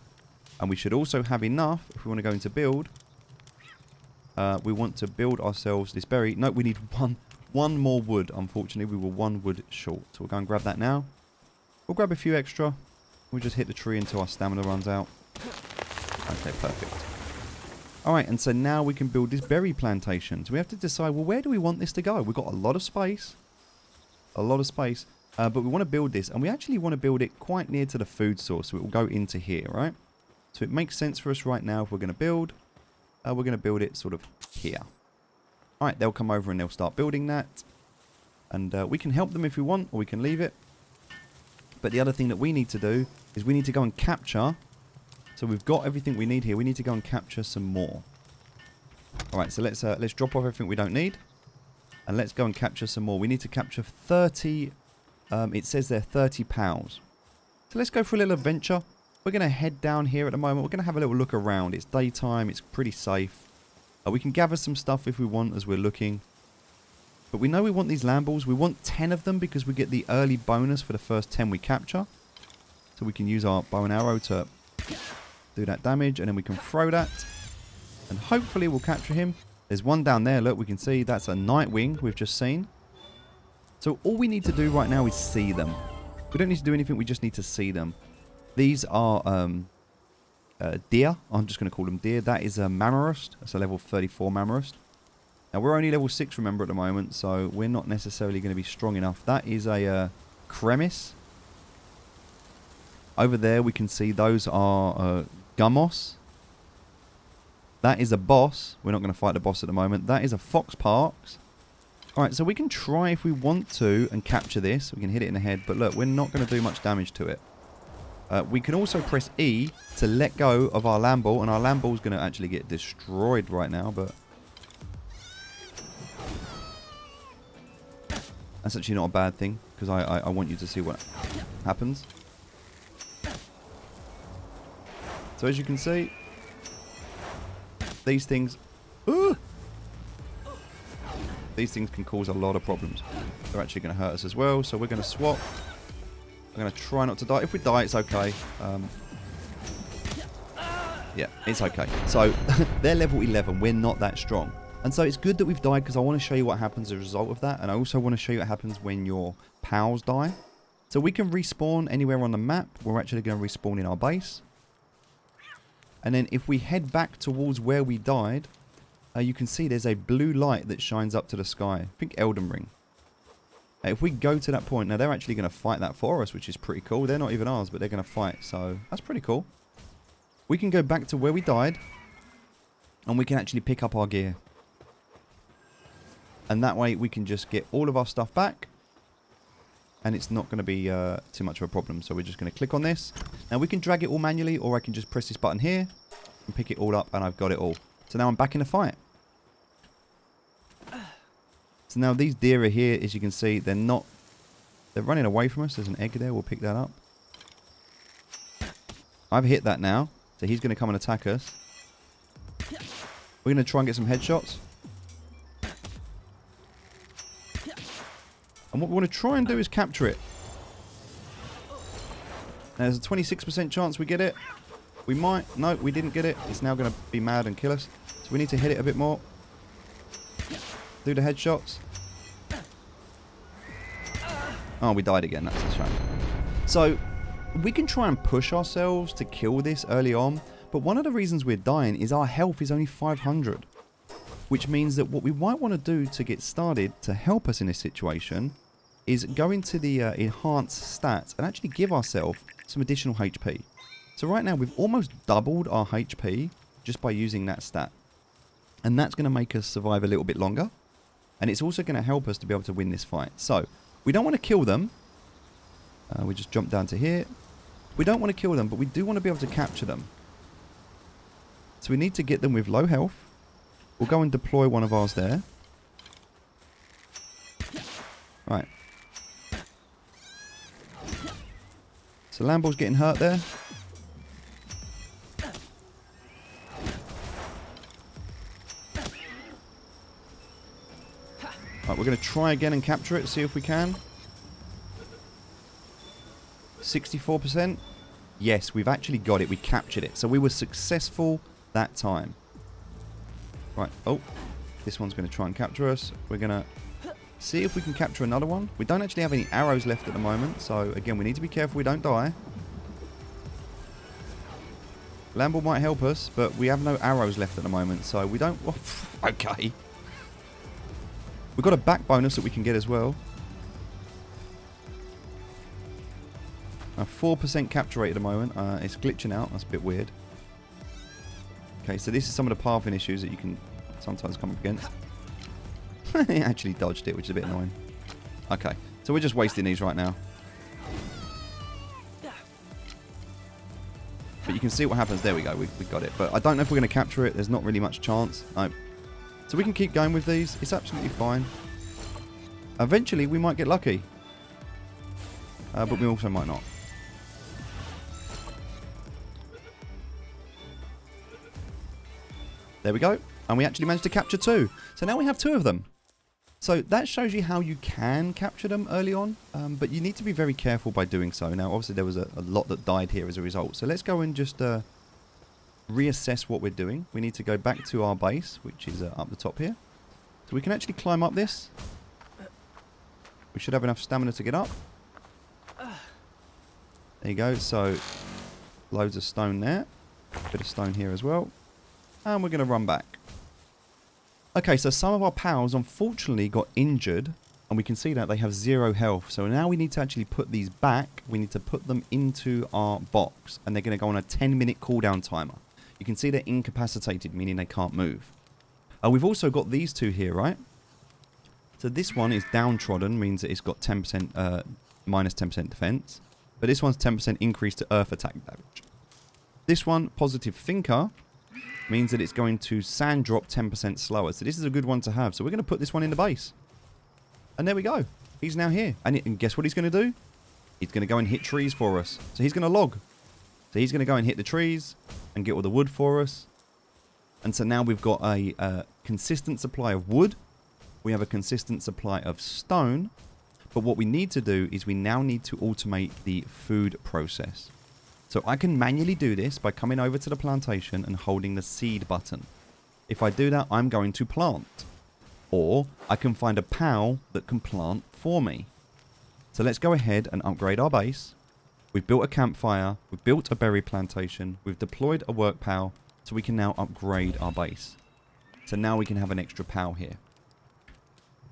S1: And we should also have enough, if we want to go into build, we want to build ourselves this berry. No, we need one more wood, unfortunately. We were 1 wood short. So we'll go and grab that now. We'll grab a few extra. We'll just hit the tree until our stamina runs out. Okay, perfect. Alright, and so now we can build this berry plantation. So we have to decide, well, where do we want this to go? We've got a lot of space. A lot of space. But we want to build this, and we actually want to build it quite near to the food source, so it will go into here, right? So it makes sense for us right now if we're going to build. We're going to build it sort of here. Alright, they'll come over and they'll start building that. And we can help them if we want, or we can leave it. But the other thing that we need to do is we need to go and capture. So we've got everything we need here. We need to go and capture some more. Alright, so let's drop off everything we don't need. And let's go and capture some more. We need to capture 30... it says there 30 pals. So let's go for a little adventure. We're going to head down here at the moment. We're going to have a little look around. It's daytime. It's pretty safe. We can gather some stuff if we want as we're looking. But we know we want these lamb balls. We want 10 of them because we get the early bonus for the first 10 we capture. So we can use our bow and arrow to do that damage. And then we can throw that. And hopefully we'll capture him. There's one down there. Look, we can see that's a Nightwing we've just seen. So all we need to do right now is see them. We don't need to do anything, we just need to see them. These are deer. I'm just going to call them deer. That is a Mammarust. That's a level 34 Mammarust. Now we're only level 6, remember, at the moment, so we're not necessarily going to be strong enough. That is a Cremis. Over there we can see those are Gummos. That is a boss. We're not going to fight the boss at the moment. That is a Fox Parks. Alright, so we can try if we want to and capture this. We can hit it in the head, but look, we're not going to do much damage to it. We can also press E to let go of our land ball, and our land ball is going to actually get destroyed right now, but that's actually not a bad thing, because I want you to see what happens. So as you can see, these things... These things can cause a lot of problems. They're actually going to hurt us as well, so we're going to swap. I'm going to try not to die. If we die, it's okay. Yeah, it's okay. So, they're level 11. We're not that strong. And so it's good that we've died, because I want to show you what happens as a result of that. And I also want to show you what happens when your pals die. So we can respawn anywhere on the map. We're actually going to respawn in our base. And then if we head back towards where we died, you can see there's a blue light that shines up to the sky. I think Elden Ring. If we go to that point, now they're actually going to fight that for us, which is pretty cool. They're not even ours, but they're going to fight. So that's pretty cool. We can go back to where we died, and we can actually pick up our gear. And that way we can just get all of our stuff back, and it's not going to be too much of a problem. So we're just going to click on this. Now we can drag it all manually, or I can just press this button here and pick it all up, and I've got it all. So now I'm back in the fight. So now these deer are here, as you can see, they're running away from us. There's an egg there, we'll pick that up. I've hit that now, so he's going to come and attack us. We're going to try and get some headshots. And what we want to try and do is capture it. Now, there's a 26% chance we get it. We might. No, we didn't get it. It's now going to be mad and kill us. So we need to hit it a bit more. Do the headshots. Oh, we died again. That's a shame. So, we can try and push ourselves to kill this early on. But one of the reasons we're dying is our health is only 500. Which means that what we might want to do to get started to help us in this situation is go into the enhanced stats and actually give ourselves some additional HP. So right now we've almost doubled our HP just by using that stat. And that's going to make us survive a little bit longer. And it's also going to help us to be able to win this fight. So, we don't want to kill them. We just jump down to here. We don't want to kill them, but we do want to be able to capture them. So we need to get them with low health. We'll go and deploy one of ours there. Right. So Lamball's getting hurt there. Right, we're going to try again and capture it, see if we can. 64%. Yes, we've actually got it. We captured it. So we were successful that time. Right. Oh, this one's going to try and capture us. We're going to see if we can capture another one. We don't actually have any arrows left at the moment. So, again, we need to be careful we don't die. Lamball might help us, but we have no arrows left at the moment. So we don't... Oh, okay. We've got a back bonus that we can get as well. A 4% capture rate at the moment. It's glitching out. That's a bit weird. Okay, so this is some of the pathing issues that you can sometimes come up against. It actually dodged it, which is a bit annoying. Okay, so we're just wasting these right now. But you can see what happens. There we go. We got it. But I don't know if we're going to capture it. There's not really much chance. So we can keep going with these. It's absolutely fine. Eventually, we might get lucky. But we also might not. There we go. And we actually managed to capture 2. So now we have 2 of them. So that shows you how you can capture them early on. But you need to be very careful by doing so. Now, obviously, there was a lot that died here as a result. So let's go and just reassess what we're doing. We need to go back to our base, which is up the top here. So we can actually climb up this. We should have enough stamina to get up. There you go. So loads of stone there. Bit of stone here as well. And we're going to run back. Okay, so some of our pals unfortunately got injured. And we can see that they have 0 health. So now we need to actually put these back. We need to put them into our box. And they're going to go on a 10-minute cooldown timer. You can see they're incapacitated, meaning they can't move. We've also got these two here, right? So this one is downtrodden, means that it's got 10%, minus 10% defense. But this one's 10% increase to earth attack damage. This one, positive thinker, means that it's going to sand drop 10% slower. So this is a good one to have. So we're going to put this one in the base. And there we go. He's now here. And guess what he's going to do? He's going to go and hit trees for us. So he's going to log. So he's going to go and hit the trees and get all the wood for us. And so now we've got a consistent supply of wood. We have a consistent supply of stone. But what we need to do is we now need to automate the food process. So I can manually do this by coming over to the plantation and holding the seed button. If I do that, I'm going to plant. Or I can find a POW that can plant for me. So let's go ahead and upgrade our base. We've built a campfire. We've built a berry plantation. We've deployed a work POW. So we can now upgrade our base. So now we can have an extra POW here.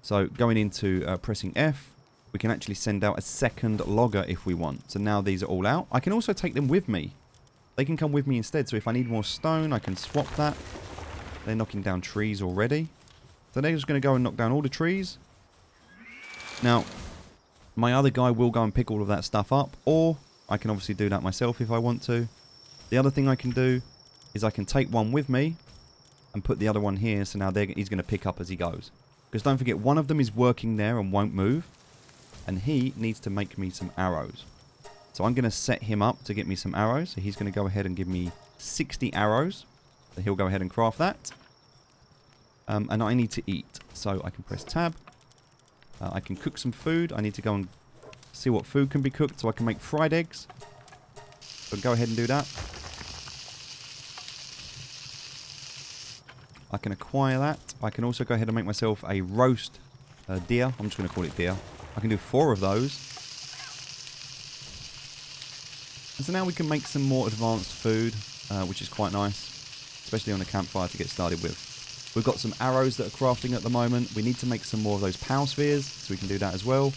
S1: So going into pressing F, we can actually send out a second logger if we want. So now these are all out. I can also take them with me. They can come with me instead. So if I need more stone, I can swap that. They're knocking down trees already. So they're just going to go and knock down all the trees. Now, my other guy will go and pick all of that stuff up. Or I can obviously do that myself if I want to. The other thing I can do is I can take one with me and put the other one here. So now he's going to pick up as he goes. Because don't forget, one of them is working there and won't move. And he needs to make me some arrows. So I'm going to set him up to get me some arrows. So he's going to go ahead and give me 60 arrows. So he'll go ahead and craft that. And I need to eat. So I can press tab. I can cook some food. I need to go and see what food can be cooked so I can make fried eggs. So go ahead and do that. I can acquire that. I can also go ahead and make myself a roast deer. I'm just going to call it deer. I can do 4 of those. And so now we can make some more advanced food, which is quite nice, especially on a campfire to get started with. We've got some arrows that are crafting at the moment. We need to make some more of those POW spheres, so we can do that as well.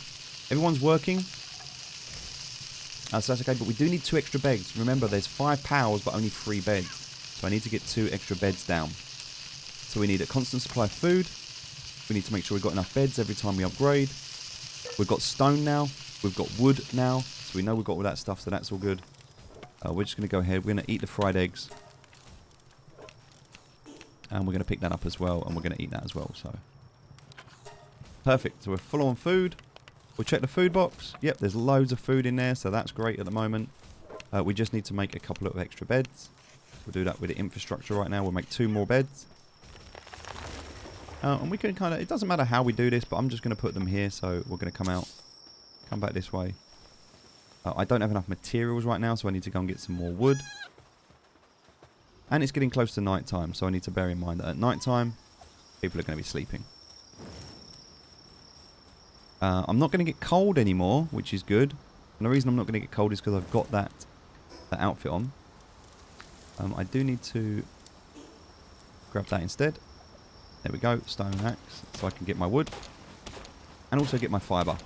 S1: Everyone's working. So that's okay, but we do need 2 extra beds. Remember, there's 5 POWs, but only 3 beds. So I need to get 2 extra beds down. So we need a constant supply of food. We need to make sure we've got enough beds every time we upgrade. We've got stone now. We've got wood now. So we know we've got all that stuff, so that's all good. We're just going to go ahead. We're going to eat the fried eggs. And we're going to pick that up as well. And we're going to eat that as well. So perfect. So we're full on food. We'll check the food box. Yep, there's loads of food in there. So that's great at the moment. We just need to make a couple of extra beds. We'll do that with the infrastructure right now. We'll make 2 more beds. And we can kind of, it doesn't matter how we do this, but I'm just going to put them here. So we're going to come back this way. I don't have enough materials right now, so I need to go and get some more wood. And it's getting close to night time, so I need to bear in mind that at night time, people are going to be sleeping. I'm not going to get cold anymore, which is good. And the reason I'm not going to get cold is because I've got that outfit on. I do need to grab that instead. There we go, stone axe, so I can get my wood. And also get my fibre.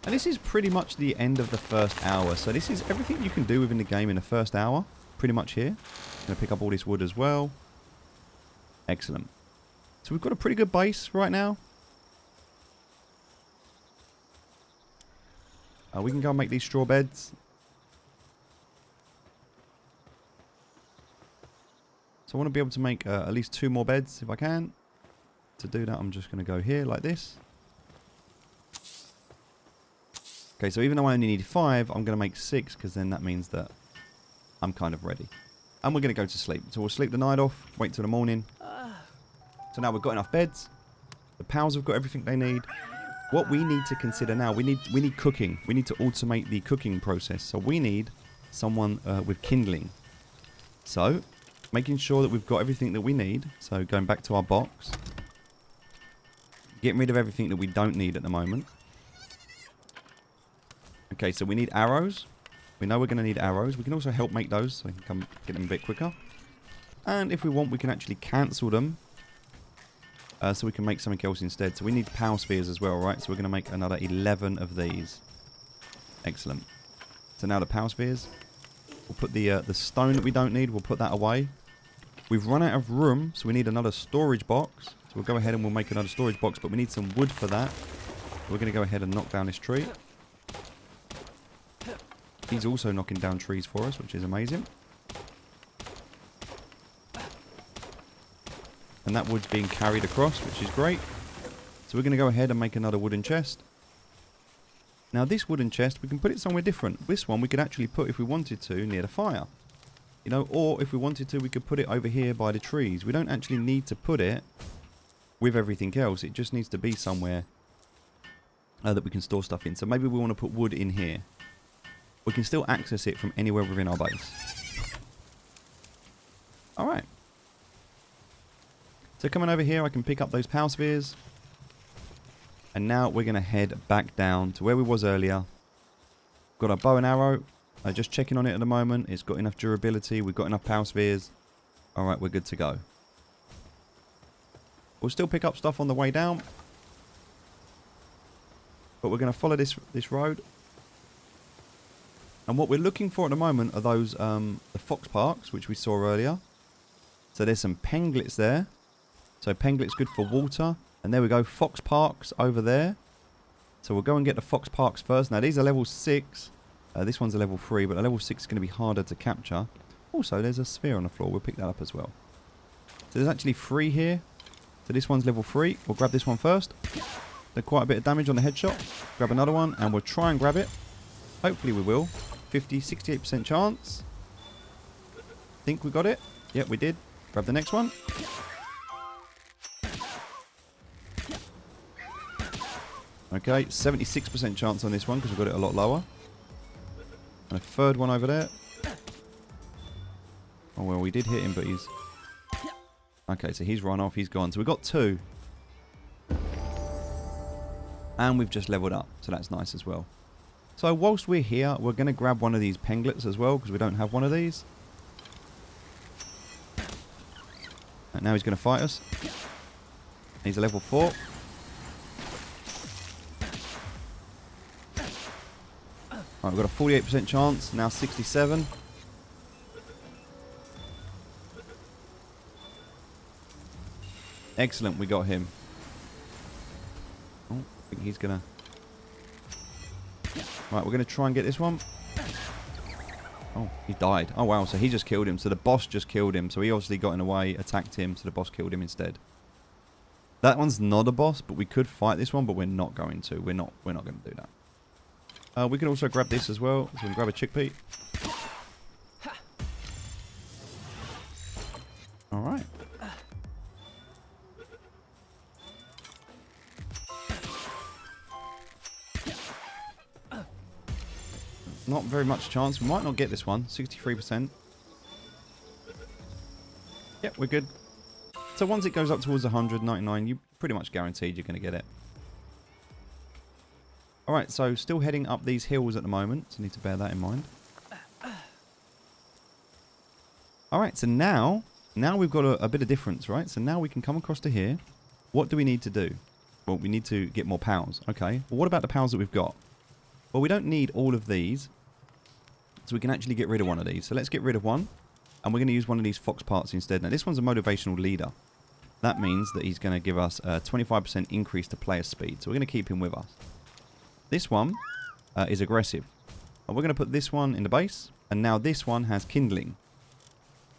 S1: And this is pretty much the end of the first hour. So this is everything you can do within the game in the first hour. Pretty much here. I'm going to pick up all this wood as well. Excellent. So we've got a pretty good base right now. We can go and make these straw beds. So I want to be able to make at least 2 more beds if I can. To do that, I'm just going to go here like this. Okay, so even though I only need 5, I'm going to make 6 because then that means that I'm kind of ready. And we're going to go to sleep. So we'll sleep the night off, wait till the morning. So now we've got enough beds. The POWs have got everything they need. What we need to consider now, we need cooking. We need to automate the cooking process. So we need someone with kindling. So making sure that we've got everything that we need. So going back to our box. Getting rid of everything that we don't need at the moment. Okay, so we need arrows. We know we're going to need arrows. We can also help make those so we can come get them a bit quicker. And if we want, we can actually cancel them. So we can make something else instead. So we need POW spheres as well, right? So we're going to make another 11 of these. Excellent. So now the power spheres. We'll put the stone that we don't need, we'll put that away. We've run out of room, so we need another storage box. So we'll go ahead and we'll make another storage box, but we need some wood for that. We're going to go ahead and knock down this tree. He's also knocking down trees for us, which is amazing. And that wood's being carried across, which is great. So we're going to go ahead and make another wooden chest. Now this wooden chest, we can put it somewhere different. This one we could actually put, if we wanted to, near the fire. You know, or if we wanted to, we could put it over here by the trees. We don't actually need to put it with everything else. It just needs to be somewhere that we can store stuff in. So maybe we want to put wood in here. We can still access it from anywhere within our base. Alright. So coming over here, I can pick up those power spheres. And now we're going to head back down to where we was earlier. Got our bow and arrow. Just checking on it at the moment. It's got enough durability. We've got enough power spheres. Alright, we're good to go. We'll still pick up stuff on the way down. But we're going to follow this road. And what we're looking for at the moment are those the fox parks, which we saw earlier. So there's some penglets there. So penglets good for water. And there we go, fox parks over there. So we'll go and get the fox parks first. Now these are level 6. This one's a level 3, but a level 6 is going to be harder to capture. Also, there's a sphere on the floor. We'll pick that up as well. So there's actually 3 here. So this one's level 3. We'll grab this one first. Did quite a bit of damage on the headshot. Grab another one, and we'll try and grab it. Hopefully we will. 68% chance. Think we got it. Yep, we did. Grab the next one. Okay, 76% chance on this one because we've got it a lot lower. And a third one over there. Oh, well, we did hit him, but he's... Okay, so he's run off. He's gone. So we've got 2. And we've just leveled up. So that's nice as well. So whilst we're here, we're going to grab one of these penglets as well because we don't have one of these. And now he's going to fight us. He's a level 4. Right, we've got a 48% chance, now 67. Excellent, we got him. Oh, I think he's gonna... Right, we're gonna try and get this one. Oh, he died. Oh wow, so he just killed him. So the boss just killed him. So he obviously got in the way, attacked him, so the boss killed him instead. That one's not a boss, but we could fight this one, but we're not going to. We're not going to do that. We can also grab this as well. So we can grab a chickpea. Alright. Not very much chance. We might not get this one. 63%. Yep, we're good. So once it goes up towards 199, you're pretty much guaranteed you're going to get it. Alright, so still heading up these hills at the moment, so need to bear that in mind. Alright, so now we've got a bit of difference, right? So now we can come across to here. What do we need to do? Well, we need to get more pals. Okay, well, what about the pals that we've got? Well, we don't need all of these, so we can actually get rid of one of these. So let's get rid of one, and we're going to use one of these fox parts instead. Now, this one's a motivational leader. That means that he's going to give us a 25% increase to player speed, so we're going to keep him with us. This one is aggressive. And we're going to put this one in the base. And now this one has kindling.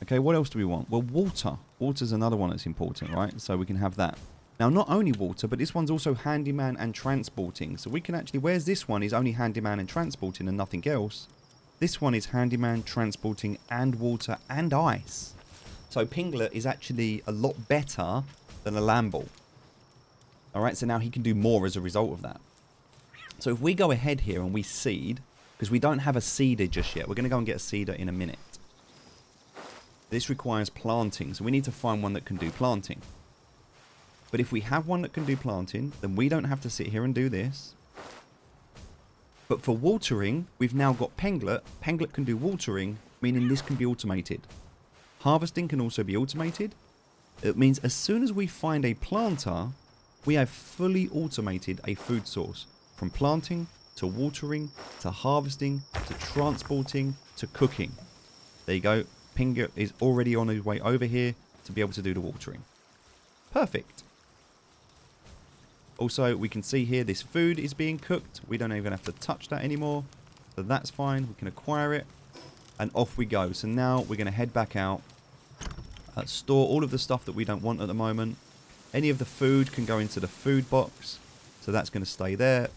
S1: Okay, what else do we want? Well, water. Water's another one that's important, right? So we can have that. Now, not only water, but this one's also handyman and transporting. So we can actually... Whereas this one is only handyman and transporting and nothing else. This one is handyman, transporting, and water, and ice. So Pinglet is actually a lot better than a Lamble. Alright, so now he can do more as a result of that. So if we go ahead here and we seed, because we don't have a seeder just yet. We're going to go and get a seeder in a minute. This requires planting, so we need to find one that can do planting. But if we have one that can do planting, then we don't have to sit here and do this. But for watering, we've now got Penglet. Penglet can do watering, meaning this can be automated. Harvesting can also be automated. It means as soon as we find a planter, we have fully automated a food source. From planting to watering, to harvesting, to transporting, to cooking. There you go. Pinger is already on his way over here to be able to do the watering. Perfect. Also, we can see here this food is being cooked. We don't even have to touch that anymore. So that's fine. We can acquire it. And off we go. So now we're going to head back out. Store all of the stuff that we don't want at the moment. Any of the food can go into the food box. So that's going to stay there.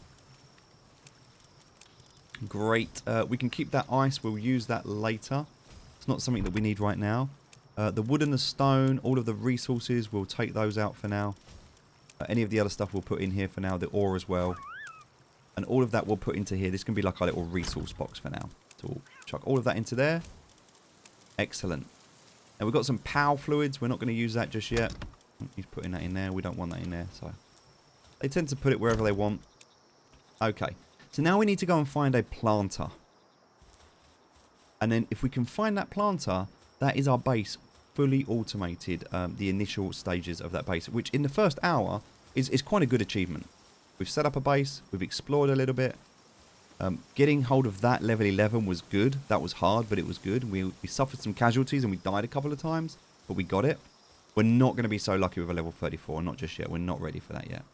S1: Great. We can keep that ice. We'll use that later. It's not something that we need right now. The wood and the stone, all of the resources, we'll take those out for now. Any of the other stuff we'll put in here for now. The ore as well. And all of that we'll put into here. This can be like our little resource box for now. So we'll chuck all of that into there. Excellent. Now we've got some POW fluids. We're not going to use that just yet. He's putting that in there. We don't want that in there. So they tend to put it wherever they want. Okay. So now we need to go and find a planter. And then if we can find that planter, that is our base fully automated. The initial stages of that base, which in the first hour is quite a good achievement. We've set up a base. We've explored a little bit. Getting hold of that level 11 was good. That was hard, but it was good. We suffered some casualties and we died a couple of times, but we got it. We're not going to be so lucky with a level 34. Not just yet. We're not ready for that yet.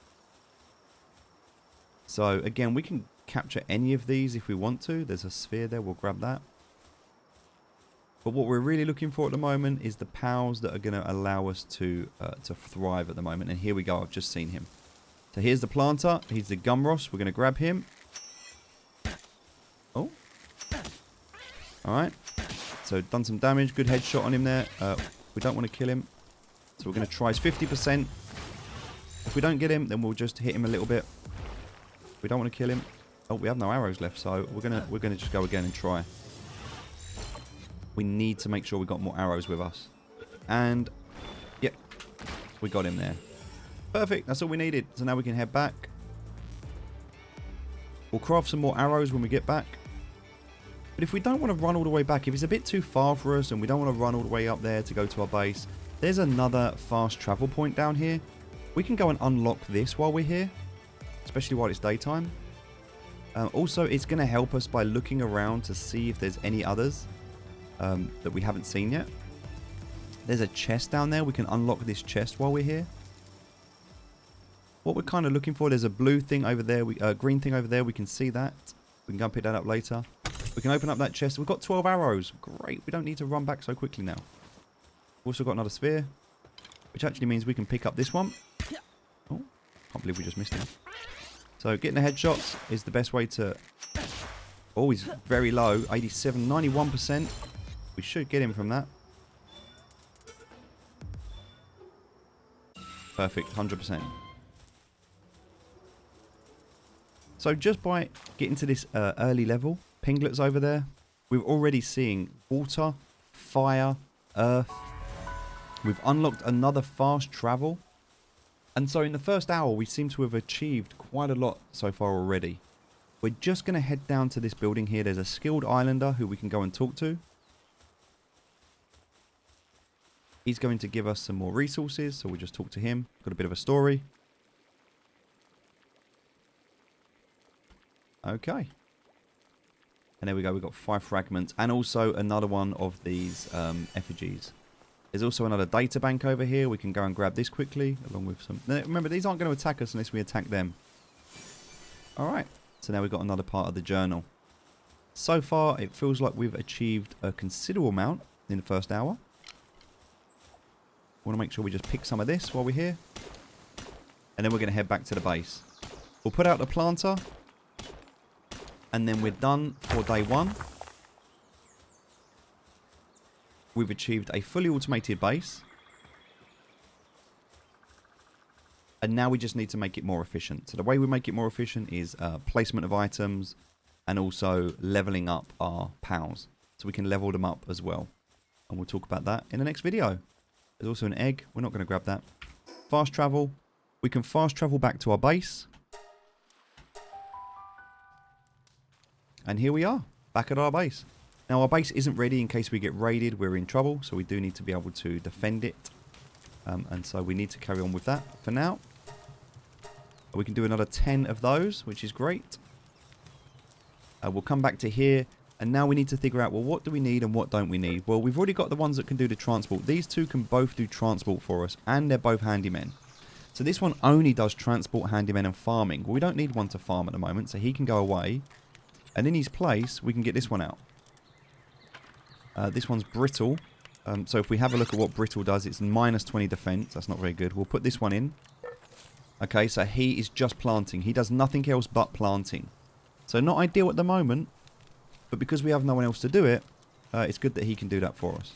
S1: So again, we can capture any of these if we want to. There's a sphere there. We'll grab that. But what we're really looking for at the moment is the POWs that are going to allow us to thrive at the moment. And here we go. I've just seen him. So here's the planter. He's the Gumross. We're going to grab him. Oh. Alright. So done some damage. Good headshot on him there. We don't want to kill him. So we're going to try his 50%. If we don't get him, then we'll just hit him a little bit. We don't want to kill him. Oh, we have no arrows left, so we're gonna just go again and try. We need to make sure we got more arrows with us. And yep, we got him there. Perfect, that's all we needed. So now we can head back. We'll craft some more arrows when we get back. But if we don't want to run all the way back, if it's a bit too far for us and we don't want to run all the way up there to go to our base, there's another fast travel point down here. We can go and unlock this while we're here, especially while it's daytime. Also, it's going to help us by looking around to see if there's any others that we haven't seen yet. There's a chest down there. We can unlock this chest while we're here. What we're kind of looking for, there's a blue thing over there, green thing over there. We can see that. We can go and pick that up later. We can open up that chest. We've got 12 arrows. Great. We don't need to run back so quickly now. We've also got another sphere, which actually means we can pick up this one. Oh, can't believe we just missed him. So getting the headshots is the best way to... Oh, he's very low. 87, 91%. We should get him from that. Perfect, 100%. So just by getting to this early level, Pinglet's over there, we're already seeing water, fire, earth. We've unlocked another fast travel. And so in the first hour, we seem to have achieved quite a lot so far already. We're just going to head down to this building here. There's a skilled islander who we can go and talk to. He's going to give us some more resources, so we'll just talk to him. Got a bit of a story. Okay. And there we go. We've got 5 fragments and also another one of these effigies. There's also another data bank over here. We can go and grab this quickly, along with some... Now, remember, these aren't going to attack us unless we attack them. Alright, so now we've got another part of the journal. So far, it feels like we've achieved a considerable amount in the first hour. Want to make sure we just pick some of this while we're here. And then we're going to head back to the base. We'll put out the planter. And then we're done for day 1. We've achieved a fully automated base. And now we just need to make it more efficient. So the way we make it more efficient is placement of items and also leveling up our POWs. So we can level them up as well. And we'll talk about that in the next video. There's also an egg. We're not going to grab that. Fast travel. We can fast travel back to our base. And here we are, back at our base. Now, our base isn't ready in case we get raided. We're in trouble, so we do need to be able to defend it. And so we need to carry on with that for now. We can do another 10 of those, which is great. We'll come back to here. And now we need to figure out, well, what do we need and what don't we need? Well, we've already got the ones that can do the transport. These two can both do transport for us, and they're both handymen. So this one only does transport, handymen, and farming. Well, we don't need one to farm at the moment, so he can go away. And in his place, we can get this one out. This one's brittle. So if we have a look at what brittle does, it's minus 20 defense. That's not very good. We'll put this one in. Okay, so he is just planting. He does nothing else but planting. So not ideal at the moment. But because we have no one else to do it, it's good that he can do that for us.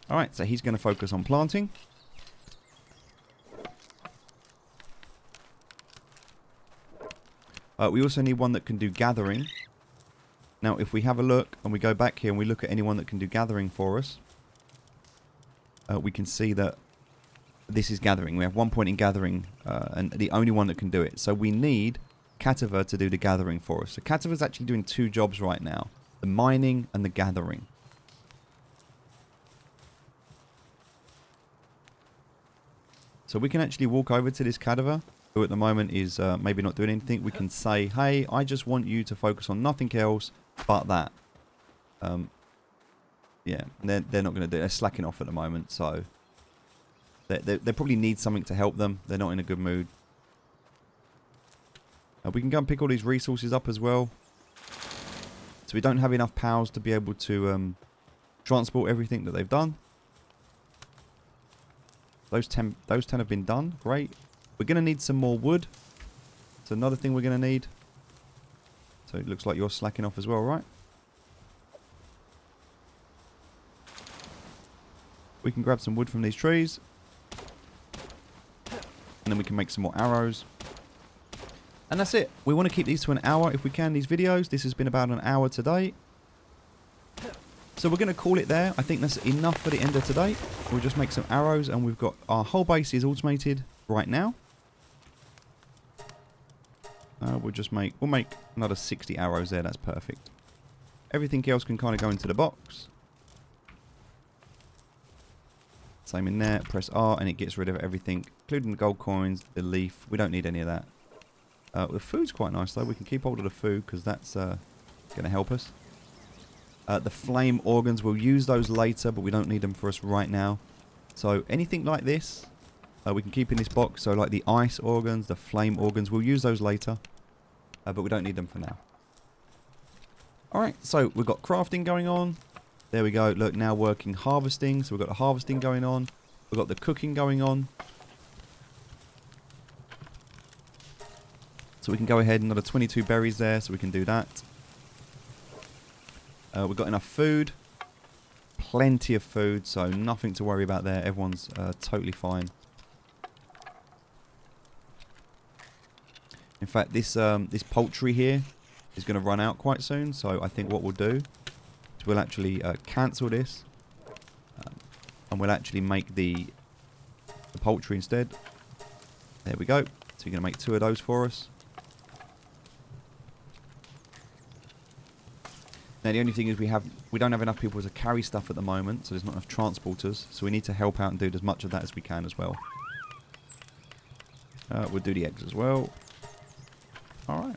S1: Alright, so he's going to focus on planting. We also need one that can do gathering. Now, if we have a look and we go back here and we look at anyone that can do gathering for us, we can see that this is gathering. We have 1 point in gathering and the only one that can do it. So we need Kativer to do the gathering for us. So Kativer's actually doing 2 jobs right now. The mining and the gathering. So we can actually walk over to this Kativer, who at the moment is maybe not doing anything. We can say, hey, I just want you to focus on nothing else but that. Yeah, they're not going to do it. They're slacking off at the moment, so they probably need something to help them. They're not in a good mood. We can go and pick all these resources up as well. So we don't have enough pals to be able to transport everything that they've done. Those 10 have been done. Great. We're going to need some more wood. It's another thing we're going to need. So it looks like you're slacking off as well, right? We can grab some wood from these trees. And then we can make some more arrows. And that's it. We want to keep these to an hour if we can, these videos. This has been about an hour today. So we're going to call it there. I think that's enough for the end of today. We'll just make some arrows and we've got our whole base is automated right now. We'll make another 60 arrows there. That's perfect. Everything else can kind of go into the box. Same in there. Press R and it gets rid of everything, including the gold coins, the leaf. We don't need any of that. The food's quite nice though. We can keep hold of the food because that's going to help us. The flame organs, we'll use those later, but we don't need them for us right now. So anything like this, we can keep in this box. So like the ice organs, the flame organs, we'll use those later. But we don't need them for now. Alright, so we've got crafting going on. There we go. Look, now working harvesting. So we've got the harvesting going on. We've got the cooking going on. So we can go ahead, another 22 berries there, so we can do that. We've got enough food. Plenty of food, so nothing to worry about there. Everyone's totally fine. In fact, this poultry here is going to run out quite soon, so I think what we'll do is we'll actually cancel this. And we'll actually make the poultry instead. There we go. So you're going to make 2 of those for us. Now the only thing is we don't have enough people to carry stuff at the moment, so there's not enough transporters. So we need to help out and do as much of that as we can as well. We'll do the eggs as well. Alright.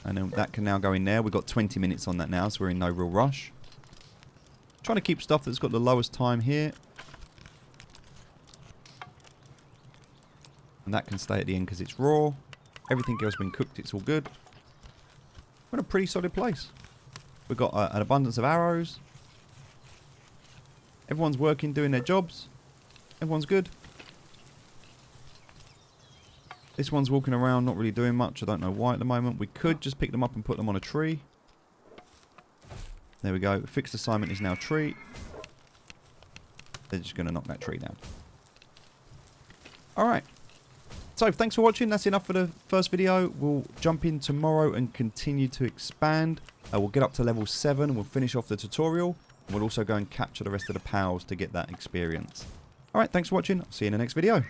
S1: And then that can now go in there. We've got 20 minutes on that now, so we're in no real rush. Trying to keep stuff that's got the lowest time here. And that can stay at the end because it's raw. Everything else has been cooked, it's all good. We're in a pretty solid place. We've got an abundance of arrows. Everyone's working, doing their jobs. Everyone's good. This one's walking around, not really doing much. I don't know why at the moment. We could just pick them up and put them on a tree. There we go. Fixed assignment is now tree. They're just going to knock that tree down. Alright. So, thanks for watching. That's enough for the first video. We'll jump in tomorrow and continue to expand. We'll get up to level 7 and we'll finish off the tutorial. We'll also go and capture the rest of the pals to get that experience. Alright, thanks for watching. I'll see you in the next video.